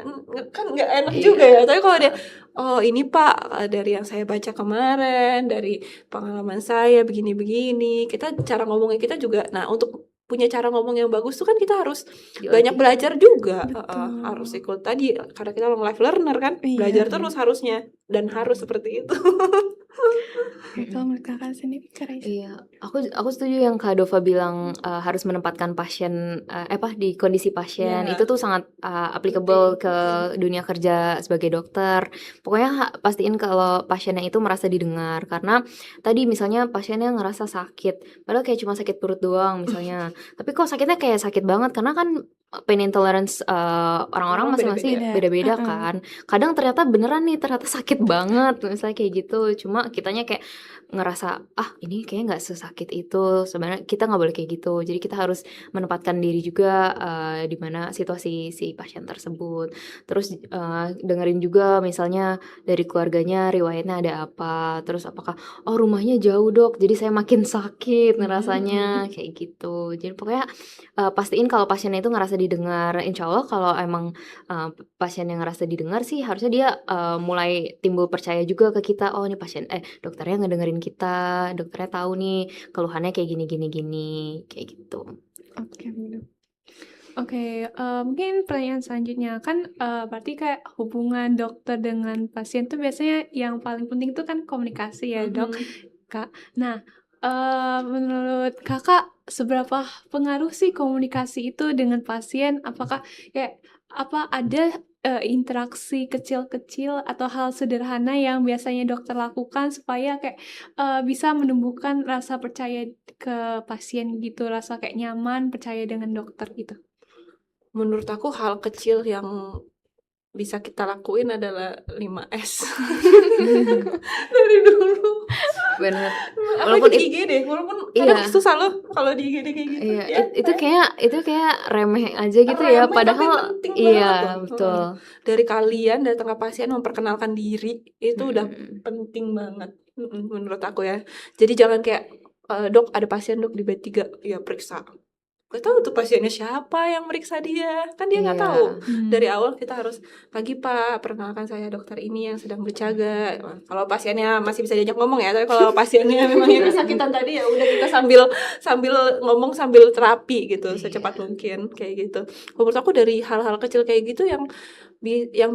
Kan nggak enak Iya. juga ya. Tapi kalau dia, oh ini Pak dari yang saya baca kemarin, dari pengalaman saya begini-begini. Kita cara ngomongnya kita juga. Nah untuk punya cara ngomong yang bagus tuh kan kita harus banyak belajar juga. Betul. Harus ikut tadi karena kita long life learner kan, Iya. belajar terus harusnya dan harus seperti itu. Oke, kalau menurut Kakak sendiri, Kak Raisa? Iya, aku setuju yang Kak Dova bilang harus menempatkan pasien di kondisi pasien. Iya. Itu tuh sangat applicable ke dunia kerja sebagai dokter. Pokoknya pastiin kalau pasiennya itu merasa didengar, karena tadi misalnya pasiennya ngerasa sakit, padahal kayak cuma sakit perut doang misalnya. Tapi kok sakitnya kayak sakit banget, karena kan pain intolerance orang-orang masing-masing beda-beda kan. Kadang ternyata beneran nih, ternyata sakit banget misalnya kayak gitu. Cuma kitanya kayak ngerasa ini kayaknya nggak sesakit itu. Sebenarnya kita nggak boleh kayak gitu. Jadi kita harus menempatkan diri juga di mana situasi si pasien tersebut. Terus dengerin juga misalnya dari keluarganya riwayatnya ada apa. Terus apakah rumahnya jauh dok, jadi saya makin sakit ngerasanya kayak gitu. Jadi pokoknya pastiin kalau pasiennya itu ngerasa didengar. Insya Allah kalau emang pasien yang ngerasa didengar sih harusnya dia mulai timbul percaya juga ke kita. Oh ini dokternya ngedengerin kita, dokternya tahu nih keluhannya kayak gini kayak gitu. Oke, benar. Oke, mungkin pertanyaan selanjutnya kan berarti kayak hubungan dokter dengan pasien tuh biasanya yang paling penting tuh kan komunikasi ya dok, Kak. Nah, menurut Kakak seberapa pengaruh sih komunikasi itu dengan pasien? Apakah kayak ada interaksi kecil-kecil atau hal sederhana yang biasanya dokter lakukan supaya kayak bisa menumbuhkan rasa percaya ke pasien gitu, rasa kayak nyaman, percaya dengan dokter gitu? Menurut aku hal kecil yang bisa kita lakuin adalah 5S. Dari dulu. Benar. Walaupun di IG deh, walaupun kadang Iya. susah loh kalau di IG kayak gitu. Iya, Ya, itu kayak remeh aja gitu ya, remeh, padahal tapi penting iya banget loh. betul. Dari kalian datang ke pasien memperkenalkan diri itu udah penting banget menurut aku ya. Jadi jangan kayak dok ada pasien dok di bed 3 ya periksa. Gak tahu tuh pasiennya siapa yang meriksa dia, kan dia nggak Iya. tahu. Dari awal kita harus, pagi Pak, perkenalkan saya dokter ini yang sedang berjaga. Kalau pasiennya masih bisa diajak ngomong ya, tapi kalau pasiennya memang yang kesakitan tadi ya udah kita sambil ngomong sambil terapi gitu secepat mungkin kayak gitu. Menurut aku dari hal-hal kecil kayak gitu yang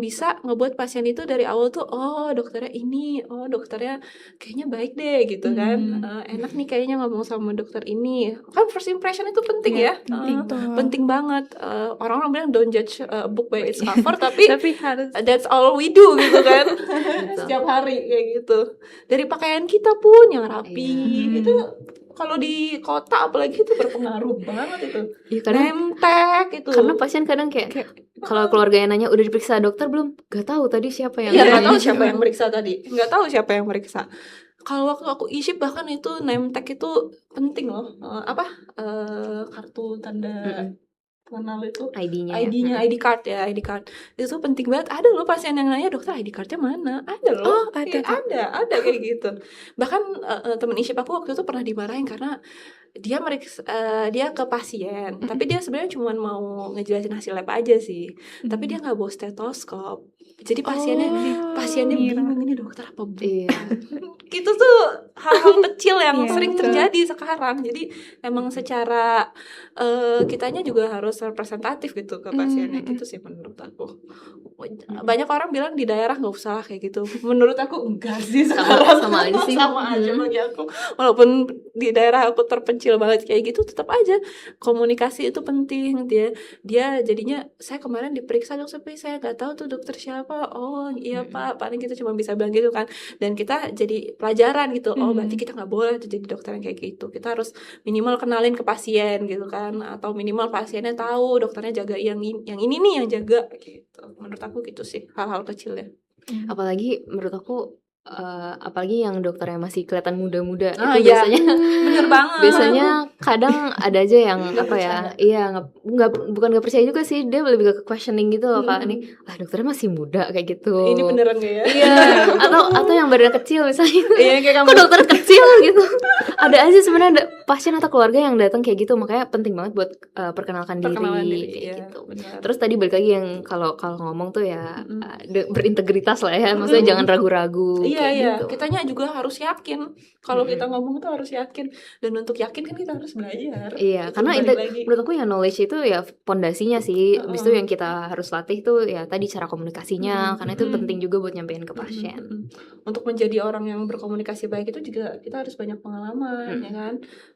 bisa ngebuat pasien itu dari awal tuh dokternya ini, dokternya kayaknya baik deh gitu kan, enak nih kayaknya ngomong sama dokter ini. Kan first impression itu penting ya, penting banget. Orang-orang bilang don't judge a book by its cover, tapi harus that's all we do gitu kan. Setiap hari kayak gitu. Dari pakaian kita pun yang rapi itu kalau di kota apalagi itu berpengaruh banget itu. Iya, kadang Nemtek itu. karena pasien kadang kayak kalau keluarganya nanya udah diperiksa dokter belum, gak tahu tadi siapa yang nggak tahu siapa yang meriksa tadi, nggak tahu siapa yang meriksa. Kalau waktu aku e-ship bahkan itu nemtek itu penting loh. Kartu tanda pengenal itu ID-nya ID card itu penting banget. Ada loh pasien yang nanya dokter ID cardnya mana, ada loh. Ada kayak gitu. Bahkan temen e-ship aku waktu itu pernah dimarahin karena dia dia ke pasien, tapi dia sebenarnya cuma mau ngejelasin hasil lab aja sih, tapi dia nggak bawa stetoskop. Jadi pasiennya bingung, ini dokter apa bukan? Iya. Gitu tuh hal-hal kecil yang Iya, sering betul. terjadi sekarang. Jadi emang secara kitanya juga harus representatif gitu ke pasiennya, gitu sih menurut aku. Banyak orang bilang di daerah nggak usah lah kayak gitu. Menurut aku enggak sih, sekarang Sama aja sih. sama aja bagi aku. Walaupun di daerah aku terpencil banget kayak gitu, tetap aja komunikasi itu penting. Dia jadinya, saya kemarin diperiksa dok, tapi saya nggak tahu tuh dokter siapa. Oh iya pak, paling kita cuma bisa bilang gitu kan. Dan kita jadi pelajaran gitu. Oh berarti kita nggak boleh tuh jadi dokter yang kayak gitu. Kita harus minimal kenalin ke pasien gitu kan, atau minimal pasiennya tahu dokternya jaga yang ini nih yang jaga gitu. Menurut aku gitu sih, hal-hal kecil ya. Apalagi menurut aku apalagi yang dokternya masih kelihatan muda-muda Ah, itu iya. biasanya Bener banget. biasanya kadang ada aja yang Nggak apa ya, percaya. iya bukan nggak percaya juga sih, dia lebih ke questioning gitu loh kak, Mm-mm. nih dokternya masih muda kayak gitu. Ini beneran gak ya? Iya, atau yang badan kecil misalnya. Iya kayak kamu. Kok dokter kecil gitu. Ada aja sebenarnya pasien atau keluarga yang datang kayak gitu, makanya penting banget buat perkenalkan Perkenalan diri diri, kayak iya, gitu. benar. Terus tadi balik lagi yang kalau ngomong tuh ya Mm-mm. berintegritas lah ya, maksudnya jangan ragu-ragu Iya kayak iya, gitu. kitanya juga harus yakin. Kalau kita ngomong tuh harus yakin, dan untuk yakin kan kita harus belajar. Iya, Itu karena balik lagi. menurut aku ya knowledge itu ya pondasinya sih. Habis itu yang kita harus latih tuh ya tadi cara komunikasinya, karena itu penting juga buat nyampein ke pasien. Untuk menjadi orang yang berkomunikasi baik itu juga kita harus banyak pengalaman, ya kan.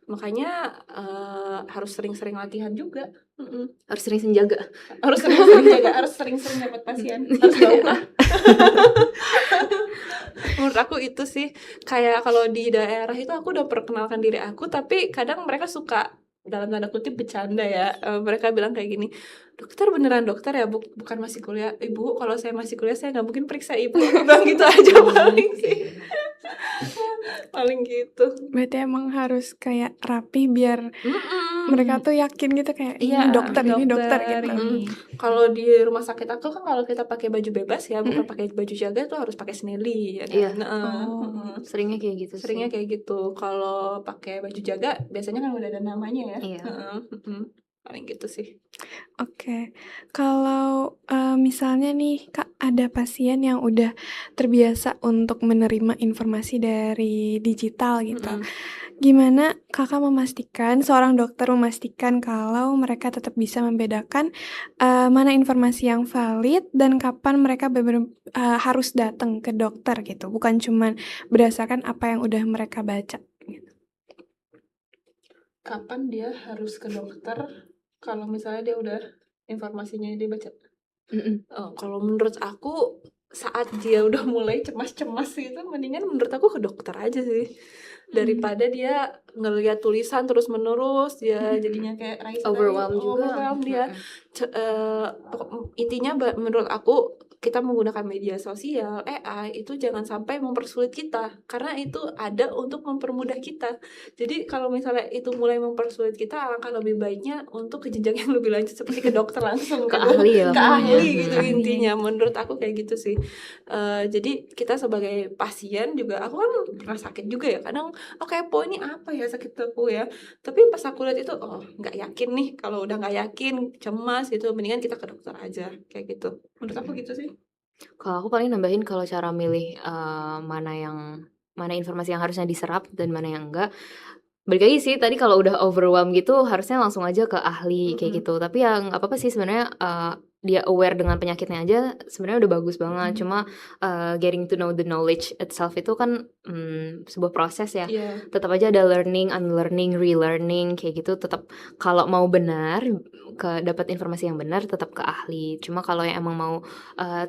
Makanya harus sering-sering latihan juga. Harus sering senjaga. Harus sering-sering jaga, harus sering-sering dapat pasien, harus jauh lah. Menurut aku itu sih, kayak kalau di daerah itu aku udah perkenalkan diri aku, tapi kadang mereka suka dalam tanda kutip bercanda ya. Mereka bilang kayak gini, dokter beneran dokter ya, bukan masih kuliah. Ibu, kalau saya masih kuliah saya nggak mungkin periksa ibu. Aku bilang gitu aja paling sih. Paling gitu. Berarti emang harus kayak rapi biar mereka tuh yakin gitu kayak Iya, ini dokter gitu. Kalau di rumah sakit aku kan kalau kita pakai baju bebas ya, bukan pakai baju jaga tuh harus pakai snelly ya kan? Iya. Seringnya Seringnya kayak gitu Seringnya sih. kayak gitu. Kalau pakai baju jaga biasanya kan udah ada namanya ya. Iya. Paling gitu sih. Oke, kalau misalnya nih Kak ada pasien yang udah terbiasa untuk menerima informasi dari digital gitu. Gimana Kakak seorang dokter memastikan kalau mereka tetap bisa membedakan mana informasi yang valid dan kapan mereka benar-benar harus datang ke dokter gitu, bukan cuman berdasarkan apa yang udah mereka baca. Kapan dia harus ke dokter kalau misalnya dia udah informasinya dia baca? Kalau menurut aku saat dia udah mulai cemas-cemas itu, mendingan menurut aku ke dokter aja sih, daripada dia ngelihat tulisan terus menerus, dia jadinya kayak Raisa Overwhelmed juga. overwhelmed dia. Intinya menurut aku kita menggunakan media sosial, AI itu jangan sampai mempersulit kita, karena itu ada untuk mempermudah kita. Jadi kalau misalnya itu mulai mempersulit kita, alangkah lebih baiknya untuk ke jenjang yang lebih lanjut seperti ke dokter langsung, Ke gitu. ahli ya Ke pokoknya. ahli gitu intinya. Menurut aku kayak gitu sih. Jadi kita sebagai pasien juga, aku kan pernah sakit juga ya, kadang kepo ini apa ya sakit aku ya, tapi pas aku lihat itu nggak yakin nih. Kalau udah nggak yakin, cemas gitu, mendingan kita ke dokter aja kayak gitu. Menurut aku gitu sih. Kalau aku paling nambahin kalau cara milih mana informasi yang harusnya diserap dan mana yang enggak. Balik lagi sih tadi kalau udah overwhelmed gitu harusnya langsung aja ke ahli kayak gitu. Tapi yang nggak apa-apa sih sebenarnya dia aware dengan penyakitnya aja sebenarnya udah bagus banget. Cuma getting to know the knowledge itself itu kan sebuah proses ya. Iya. Tetap aja ada learning, unlearning, relearning kayak gitu. Tetap kalau mau benar dapat informasi yang benar tetap ke ahli. Cuma kalau yang emang mau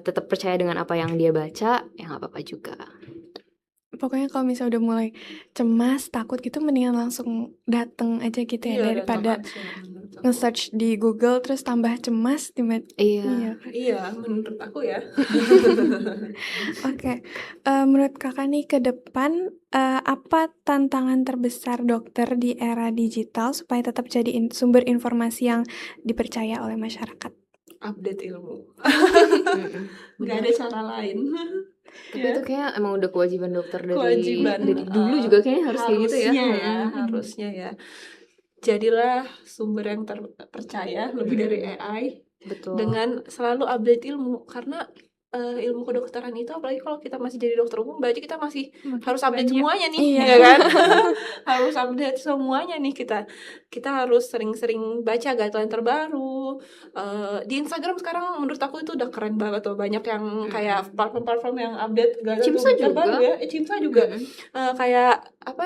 tetap percaya dengan apa yang dia baca ya nggak apa-apa juga. Pokoknya kalau misalnya udah mulai cemas, takut gitu mendingan langsung datang aja gitu ya, Iya, daripada datang aja, menurut aku. nge-search di Google terus tambah cemas Iya. Iya, menurut aku ya. Oke, menurut Kakak nih ke depan apa tantangan terbesar dokter di era digital supaya tetap jadi sumber informasi yang dipercaya oleh masyarakat? Update ilmu. Nggak Benar. ada cara lain. Tapi itu kayak emang udah kewajiban dokter dari Kewajiban, dulu juga kayaknya harus kayak gitu ya. Harusnya ya. Jadilah sumber yang terpercaya lebih dari AI, Betul. dengan selalu update ilmu, karena ilmu kedokteran itu, apalagi kalau kita masih jadi dokter umum, berarti kita masih Makin harus update banyak. semuanya nih, Iya. ya kan? Harus update semuanya nih kita. Kita harus sering-sering baca guideline terbaru. Di Instagram sekarang menurut aku itu udah keren banget tuh, banyak yang kayak platform-platform yang update guideline Cimsa terbaru juga. ya. Cimsa juga. Mm-mm. Kayak apa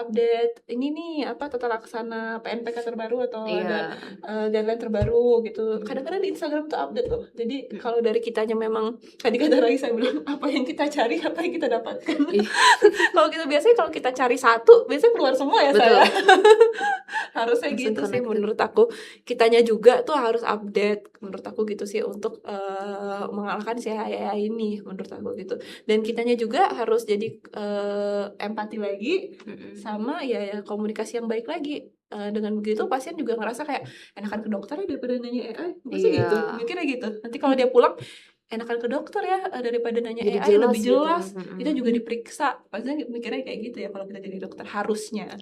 update ini nih tata laksana PNPK terbaru atau ada Iya. guideline terbaru gitu. Kadang-kadang di Instagram tuh update loh. Jadi kalau dari kitanya memang tadi kata Raisa bilang apa yang kita cari, apa yang kita dapatkan. Ih. Kalau kita biasanya kalau kita cari satu, biasanya keluar semua ya Betul. saya. Harusnya Langsung gitu sih connected. menurut aku. Kitanya juga tuh harus update menurut aku gitu sih untuk mengalahkan si AI ini menurut aku gitu. Dan kitanya juga harus jadi empati lagi Mm-mm. sama ya komunikasi yang baik lagi. Dengan begitu pasien juga ngerasa kayak enakan ke dokter daripada nanya AI. Maksudnya Iya. gitu, mikirnya gitu. Nanti kalau dia pulang enakan ke dokter ya daripada nanya Jadi AI, jelas lebih gitu. jelas. Mm-mm. Kita juga diperiksa. Maksudnya mikirnya kayak gitu ya kalau kita jadi dokter harusnya.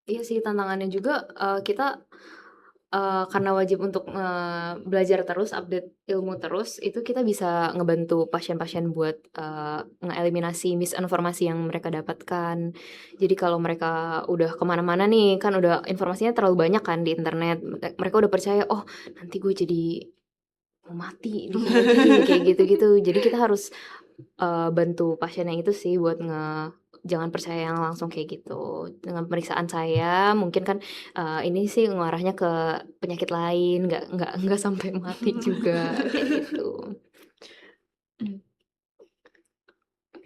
Iya sih, tantangannya juga kita karena wajib untuk belajar terus, update ilmu terus, itu kita bisa ngebantu pasien-pasien buat ngeeliminasi misinformasi yang mereka dapatkan. Jadi kalau mereka udah kemana-mana nih, kan udah informasinya terlalu banyak kan di internet, mereka udah percaya, oh nanti gue jadi mau mati di sini kayak gitu-gitu. Jadi kita harus bantu pasien yang itu sih buat jangan percaya yang langsung kayak gitu. Dengan pemeriksaan saya mungkin kan ini sih ngarahnya ke penyakit lain, nggak sampai mati juga kayak gitu.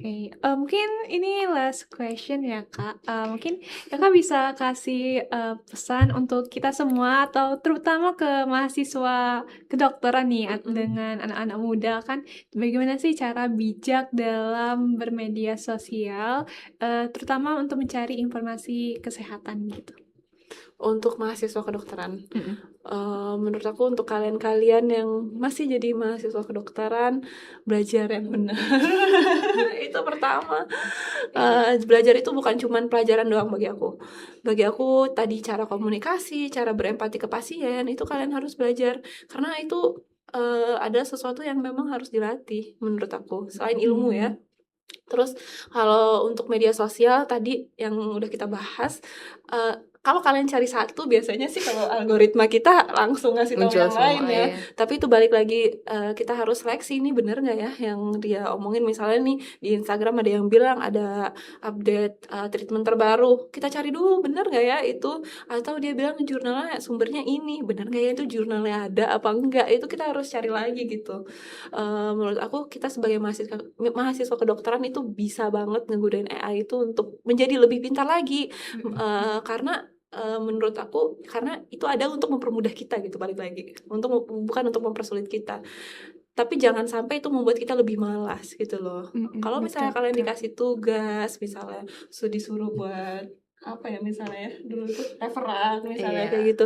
Oke, mungkin ini last question ya Kak. Mungkin Kakak bisa kasih pesan untuk kita semua atau terutama ke mahasiswa kedokteran nih dengan anak-anak muda kan, bagaimana sih cara bijak dalam bermedia sosial, terutama untuk mencari informasi kesehatan gitu. Untuk mahasiswa kedokteran, Mm-mm. menurut aku untuk kalian-kalian yang masih jadi mahasiswa kedokteran, belajar yang benar. Itu pertama. Belajar itu bukan cuman pelajaran doang bagi aku. Bagi aku tadi cara komunikasi, cara berempati ke pasien, itu kalian harus belajar. Karena itu ada sesuatu yang memang harus dilatih menurut aku, selain ilmu ya. Terus kalau untuk media sosial tadi yang udah kita bahas, kalau kalian cari satu biasanya sih kalau algoritma kita langsung ngasih tahu Muncul yang semua lain ya. ya. Tapi itu balik lagi kita harus seleksi ini bener nggak ya yang dia omongin. Misalnya nih di Instagram ada yang bilang ada update treatment terbaru, kita cari dulu bener nggak ya itu, atau dia bilang jurnalnya sumbernya ini, bener nggak ya itu jurnalnya ada apa enggak, itu kita harus cari lagi gitu. Menurut aku kita sebagai mahasiswa kedokteran itu bisa banget ngegodain AI itu untuk menjadi lebih pintar lagi. Karena menurut aku karena itu ada untuk mempermudah kita gitu, balik lagi bukan untuk mempersulit kita, tapi jangan sampai itu membuat kita lebih malas gitu loh. Kalau misalnya kalian dikasih tugas, misalnya disuruh buat apa ya misalnya dulu itu referan misalnya kayak gitu,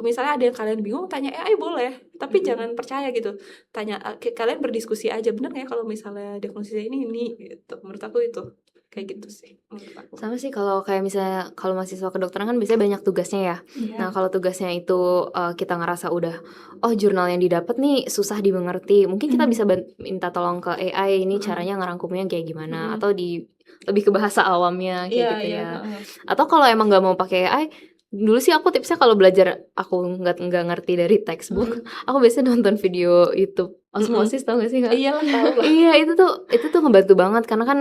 misalnya ada yang kalian bingung tanya AI boleh, tapi jangan percaya gitu. Tanya kalian berdiskusi aja, bener nggak ya kalau misalnya diagnosisnya ini gitu. Menurut aku itu kayak gitu sih menurut aku. Sama sih kalau kayak misalnya kalau mahasiswa kedokteran kan biasanya banyak tugasnya ya. Nah kalau tugasnya itu kita ngerasa udah jurnal yang didapat nih susah dimengerti, mungkin kita bisa minta tolong ke AI ini caranya ngerangkumnya kayak gimana, atau lebih ke bahasa awamnya kayak gitu ya. Atau kalau emang nggak mau pakai AI, dulu sih aku tipsnya kalau belajar aku nggak ngerti dari textbook, aku biasanya nonton video YouTube osmosis, tau gak sih Kak? Iya lah, tahu lah. Iya itu tuh ngebantu banget karena kan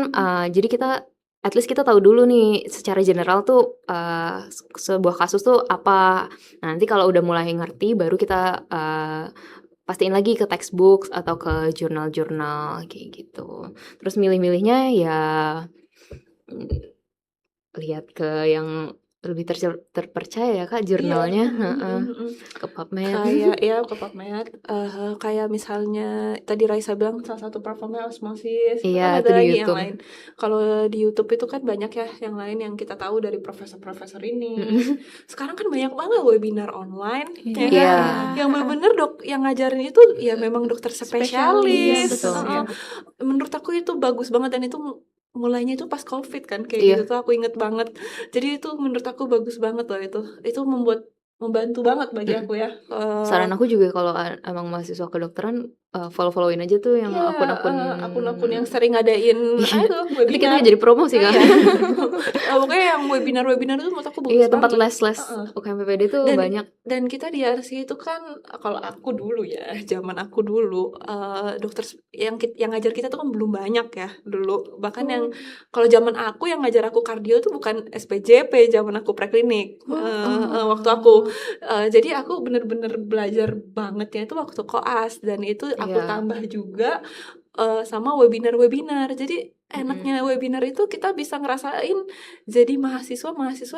jadi kita at least kita tahu dulu nih secara general tuh sebuah kasus tuh apa. Nah, nanti kalau udah mulai ngerti baru kita pastiin lagi ke textbook atau ke jurnal-jurnal kayak gitu. Terus milih-milihnya ya lihat ke yang lebih terpercaya ya Kak jurnalnya. Ke PubMed. Kayak ke PubMed, kayak misalnya tadi Raisa bilang salah satu platformnya osmosis. Iya, ada itu di lagi yang YouTube. lain. Kalau di YouTube itu kan banyak ya yang lain yang kita tahu dari profesor-profesor ini. Sekarang kan banyak banget webinar online ya kan? Iya. Yang bener-bener yang ngajarin itu ya memang dokter spesialis. Betul. Menurut aku itu bagus banget, dan itu mulainya itu pas COVID kan kayak gitu tuh, aku inget banget. Jadi itu menurut aku bagus banget loh, itu membantu banget bagi aku ya. Saran aku juga kalau emang mahasiswa kedokteran follow-followin aja tuh yang Iya, akun-akun yang sering ngadain Nanti kita webinar. jadi promosi kan. Pokoknya yang webinar itu menurut aku bagus Iya, tempat banget. les-les UKMPPD tuh Dan- banyak. Dan kita di RC itu kan kalau aku dulu ya, zaman aku dulu dokter yang ngajar kita tuh kan belum banyak ya dulu. Bahkan yang kalau zaman aku yang ngajar aku kardio tuh bukan SPJP, zaman aku preklinik. Waktu aku jadi aku bener-bener belajar banget ya itu waktu koas, dan itu aku Iya. tambah juga sama webinar. Jadi enaknya webinar itu kita bisa ngerasain jadi mahasiswa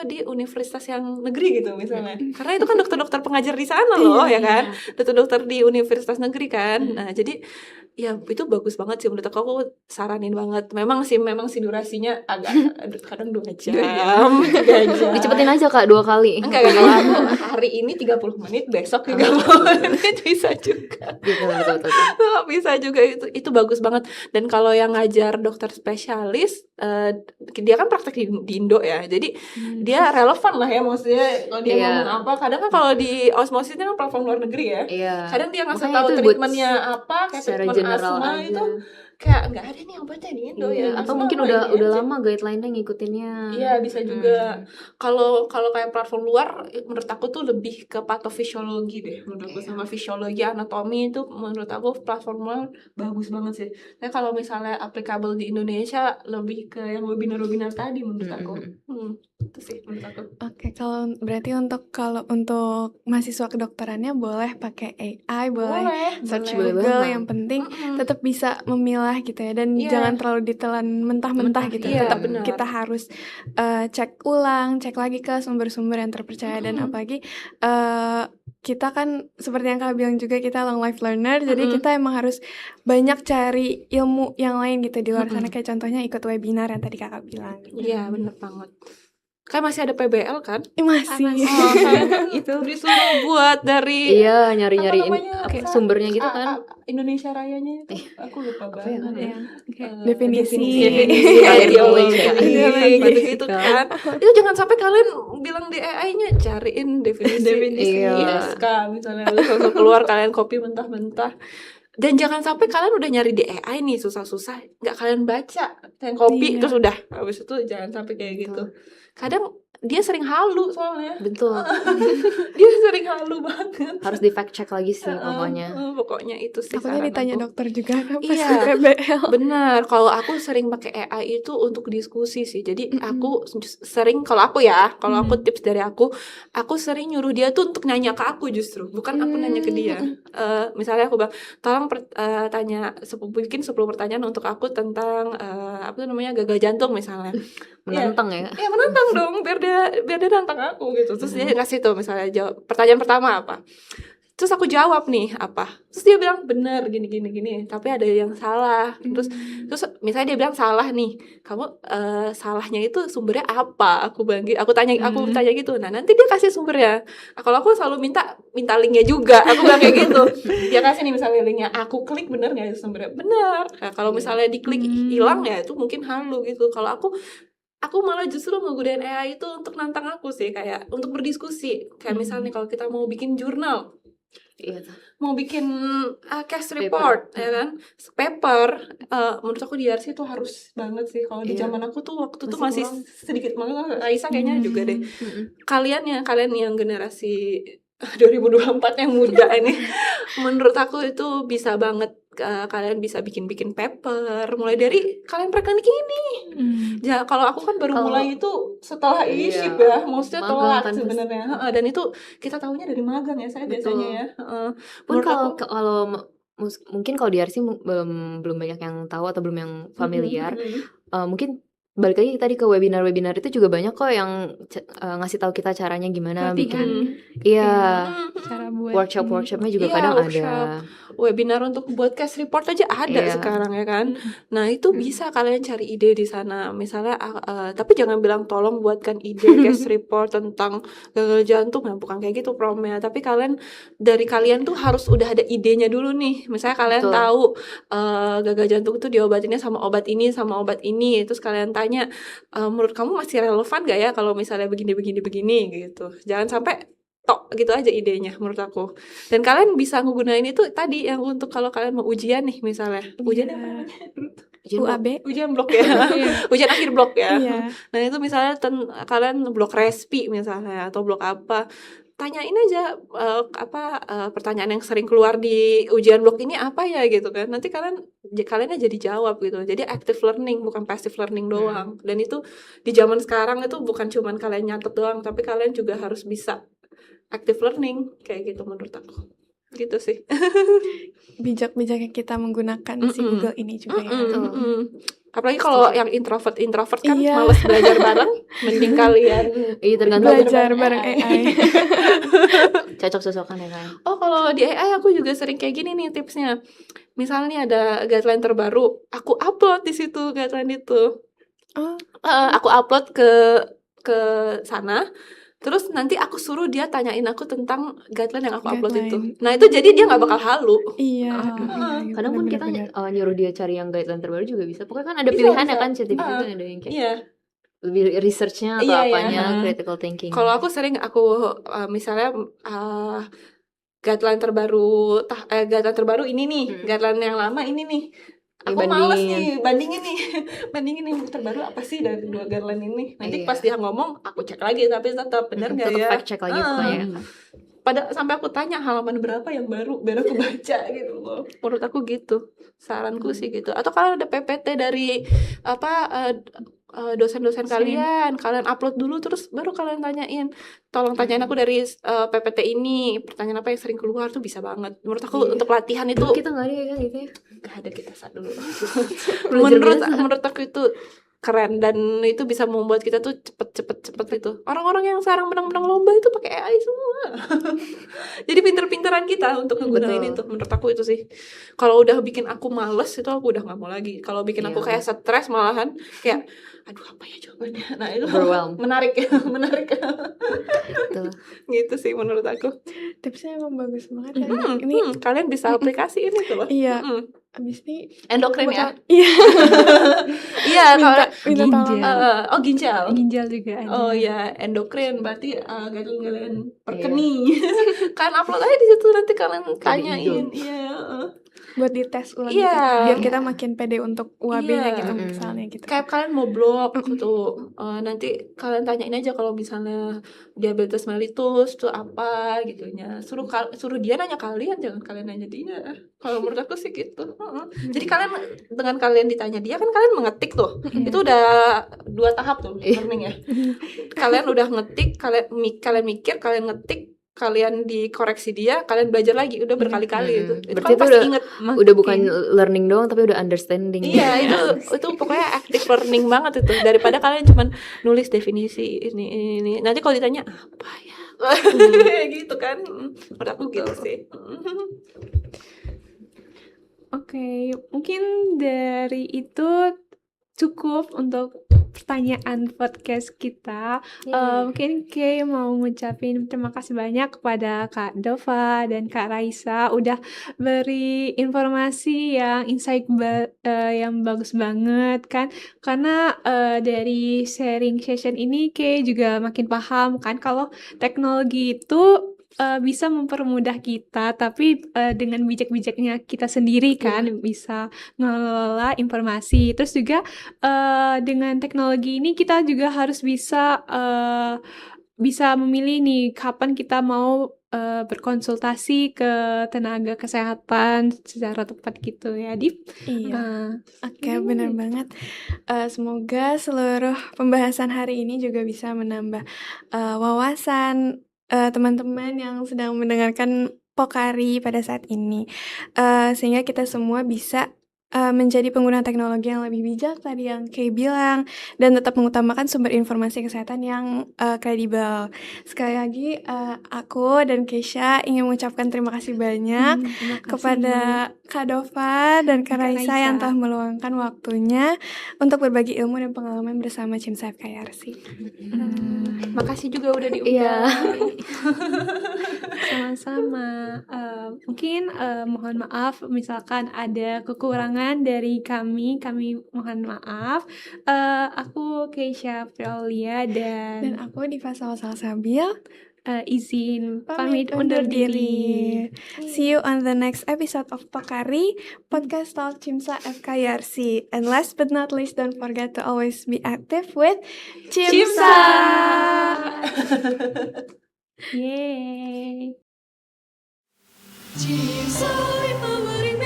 di universitas yang negeri gitu misalnya. Karena itu kan dokter-dokter pengajar di sana loh ya kan. Dokter-dokter di universitas negeri kan. Nah, jadi ya itu bagus banget sih menurut aku saranin banget. Memang sih durasinya agak kadang 2 jam, 3 jam. Dicepetin aja Kak 2 kali. Enggak aku hari ini 30 menit, besok 30 menit bisa juga. Gitu, betul. Bisa juga, itu bagus banget. Dan kalau yang ngajar dokter spesialis dia kan praktek di Indo ya, jadi dia relevan lah ya, maksudnya kalau dia Iya. ngomong apa. Kadang kan kalau di osmosis itu kan platform luar negeri ya, Iya. kadang dia ngasih Makanya tahu itu buat treatmentnya apa, kayak secara treatment general asma aja. itu kayak nggak ada nih obatnya di Indo Iya, ya. atau Asma mungkin mah udah ini aja. lama guideline-nya ngikutinnya. Iya, bisa juga. Kalau kayak platform luar menurut aku tuh lebih ke patofisiologi deh. Menurut aku sama fisiologi anatomi itu menurut aku platform luar bagus banget sih. Nah, kalau misalnya applicable di Indonesia lebih ke yang webinar tadi menurut aku. Itu sih menurut aku. Oke, kalau berarti untuk mahasiswa kedokterannya boleh pakai AI, boleh search boleh Google, banget. yang penting tetap bisa memilah gitu ya, dan Iya. jangan terlalu ditelan mentah-mentah gitu. Iya, Tetap benar. kita harus cek lagi ke sumber-sumber yang terpercaya, dan apalagi kita kan seperti yang Kak bilang juga, kita long life learner, jadi kita emang harus banyak cari ilmu yang lain gitu di luar sana, kayak contohnya ikut webinar yang tadi Kakak bilang. Iya, benar banget. Kan masih ada PBL kan? Masih. Itu disuruh buat dari Iya, nyari-nyari apa namanya, kayak apa? sumbernya gitu kan. Indonesia Rayanya itu aku lupa banget ya. Definisi. Ideologi Ideologi. gitu kan. Itu jangan sampai kalian bilang di AI-nya cariin definisi Iya. ISK misalnya, langsung keluar kalian copy mentah-mentah. Dan jangan sampai kalian udah nyari di AI nih susah-susah, nggak kalian baca, kalian copy terus udah, habis itu jangan sampai kayak gitu. Kadang dia sering halu soalnya. Betul. Dia sering halu banget. Harus di fact check lagi sih pokoknya. Pokoknya itu sih. Takutnya saran ditanya aku. dokter juga kenapa Iya. sih PBL. Benar, kalau aku sering pakai AI itu untuk diskusi sih. Jadi aku sering, kalau aku tips dari aku sering nyuruh dia tuh untuk nanya ke aku justru, bukan aku nanya ke dia. Misalnya aku bilang, tolong bikin 10 pertanyaan untuk aku tentang gagal jantung misalnya. Menantang ya. Iya, menantang dong, biar dia nantang aku gitu. Terus dia ngasih tuh misalnya jawab pertanyaan pertama apa. Terus aku jawab nih apa. Terus dia bilang bener gini, tapi ada yang salah. Terus misalnya dia bilang salah nih. Kamu salahnya itu sumbernya apa? Aku tanya gitu. Nah, nanti dia kasih sumbernya. Kalau aku selalu minta linknya juga. Aku bilang kayak gitu. Dia kasih nih misalnya linknya. Aku klik bener nggak sumbernya? Bener. Nah, kalau misalnya diklik hilang ya itu mungkin halu gitu. Kalau aku malah justru menggunakan AI itu untuk nantang aku sih, kayak untuk berdiskusi. Kayak misalnya kalau kita mau bikin jurnal, Iya. mau bikin case report, ya kan, paper, menurut aku di RC itu harus banget sih. Kalau di zaman aku tuh waktu tuh masih sedikit banget. Raisa kayaknya juga deh. Kalian yang generasi 2024 yang muda ini, menurut aku itu bisa banget. Kalian bisa bikin paper mulai dari kalian preklinik ini. Ya, kalau aku kan baru mulai itu setelah e-ship ya, maksudnya telat sebenarnya. Dan itu kita tahunya dari magang ya, saya biasanya ya. Pun kalau mungkin kalau di RC belum banyak yang tahu atau belum yang familiar, mungkin balik lagi tadi ke webinar itu juga banyak kok yang ngasih tahu kita caranya gimana bikin. Iya. Cara buat workshopnya juga kadang ada. Webinar untuk buat case report aja ada sekarang ya kan. Nah, itu bisa kalian cari ide di sana. Misalnya tapi jangan bilang tolong buatkan ide case report tentang gagal jantung. Nah, bukan kayak gitu promnya. Tapi dari kalian tuh harus udah ada idenya dulu nih. Misalnya kalian tahu gagal jantung itu diobatinnya sama obat ini. Terus kalian tanya, menurut kamu masih relevan gak ya kalau misalnya begini gitu. Jangan sampai tok gitu aja idenya menurut aku. Dan kalian bisa ngegunain itu tadi yang untuk kalau kalian mau ujian nih misalnya. Ujian apa namanya? UAB. Ujian blok ya. Ujian akhir blok ya. Iya. Nah, itu misalnya kalian blok respi misalnya atau blok apa. Tanyain aja pertanyaan yang sering keluar di ujian blok ini apa ya gitu kan. Nanti kalian jadi jawab gitu. Jadi active learning bukan passive learning doang. Dan itu di zaman sekarang itu bukan cuman kalian nyatet doang, tapi kalian juga harus bisa active learning kayak gitu menurut aku. Gitu sih. Bijak-bijaknya kita menggunakan si Google ini juga ya. Apalagi kalau yang introvert kan Iya. males belajar bareng, mending kalian tergantung Belajar bareng AI. cocok-cocokan ya kan. Oh, kalau di AI aku juga sering kayak gini nih tipsnya. Misalnya nih ada guideline terbaru, aku upload di situ guideline itu. Oh, Aku upload ke sana. Terus nanti aku suruh dia tanyain aku tentang guideline yang aku upload itu. Guideline. Nah, itu jadi dia nggak bakal halu. iya. Kadang pun kita benar-benar. nyuruh dia cari yang guideline terbaru juga bisa. Pokoknya kan ada Bisa, pilihan ya bisa. kan, ChatGPT itu ada yang kayak Iya. lebih researchnya atau Iya, iya. apanya, critical thinking. Kalau aku sering misalnya guideline terbaru ini nih, guideline yang lama ini nih. Aku males nih bandingin nih terbaru apa sih dari dua guideline ini. Nanti pas dia ngomong aku cek lagi tapi tetap benar nggak tetap ya? fact check lagi pokoknya. Sampai aku tanya halaman berapa yang baru biar aku baca gitu loh. Menurut aku gitu. Saranku sih gitu. Atau kalau ada PPT dari dosen-dosen kalian upload dulu terus baru kalian tanyain. Tolong tanyain aku dari PPT ini, pertanyaan apa yang sering keluar tuh bisa banget. Menurut aku untuk latihan itu Kita nggak ada ya kan gitu ya. gak ada, kita saat dulu. Belajar menurut aku itu keren dan itu bisa membuat kita tuh cepet gitu. Orang-orang yang sekarang menang lomba itu pakai AI semua. Jadi pinter-pinteran kita untuk ngegunain itu. Menurut aku itu sih. Kalau udah bikin aku males itu aku udah nggak mau lagi. Kalau bikin aku kayak stres malahan kayak aduh apa ya jawabannya. Nah, itu menarik. Gitu sih menurut aku. Tipsnya emang bagus banget ya. Ini Kalian bisa aplikasi ini tuh loh. iya. Abis ini Endokrin ya. Iya. Iya, kalau Minta tolong. ginjal. Ginjal juga ada. Oh ya, endokrin berarti galen-galen perkeni. Kan upload aja di situ nanti kalian tanyain. Iya. Buat dites ulang Iya. gitu. Biar kita makin pede untuk UAB-nya Iya. gitu misalnya gitu. Kayak kalian mau blog gitu, nanti kalian tanyain aja kalau misalnya diabetes mellitus tuh apa gitunya. Suruh dia nanya kalian, jangan kalian nanya dia. Kalau menurut aku sih gitu. Jadi kalian dengan kalian ditanya dia kan kalian mengetik tuh. Itu udah 2 tahap tuh learning ya. Kalian udah ngetik, kalian mikir, kalian ngetik, kalian dikoreksi dia, kalian belajar lagi, udah berkali-kali itu. Itu Berarti kan pasti inget. udah bukan learning doang tapi udah understanding. Iya, itu pokoknya active learning banget itu. Daripada kalian cuman nulis definisi ini. Nanti kalau ditanya apa ya? Gitu kan. Menurut aku gitu sih. Oke, mungkin dari itu cukup untuk pertanyaan podcast kita. Mungkin Kay mau ngucapin terima kasih banyak kepada Kak Dova dan Kak Raisa udah beri informasi yang insight yang bagus banget kan. Karena dari sharing session ini Kay juga makin paham kan kalau teknologi itu bisa mempermudah kita, tapi dengan bijak-bijaknya kita sendiri kan bisa ngelola informasi. Terus juga dengan teknologi ini kita juga harus bisa memilih nih kapan kita mau berkonsultasi ke tenaga kesehatan secara tepat gitu ya, Dip. Iya. Oke, benar banget. Semoga seluruh pembahasan hari ini juga bisa menambah wawasan teman-teman yang sedang mendengarkan Pokari pada saat ini, sehingga kita semua bisa menjadi pengguna teknologi yang lebih bijak tadi yang Kay bilang, dan tetap mengutamakan sumber informasi kesehatan yang kredibel. Sekali lagi aku dan Keisha ingin mengucapkan terima kasih banyak kepada Kak Dova dan Kak Raisa yang telah meluangkan waktunya untuk berbagi ilmu dan pengalaman bersama Cimsaf KRC. Makasih juga udah diundang. Sama-sama. Mungkin mohon maaf misalkan ada kekurangan dari kami mohon maaf. Aku Keisha Priolia dan aku Diva Salsabil. izin Pamit undur diri. See you on the next episode of Pokari, Podcast Talk Cimsa FK Yarsi. And last but not least, don't forget to always be active with Cimsa! Yeay. Cimsa, empowering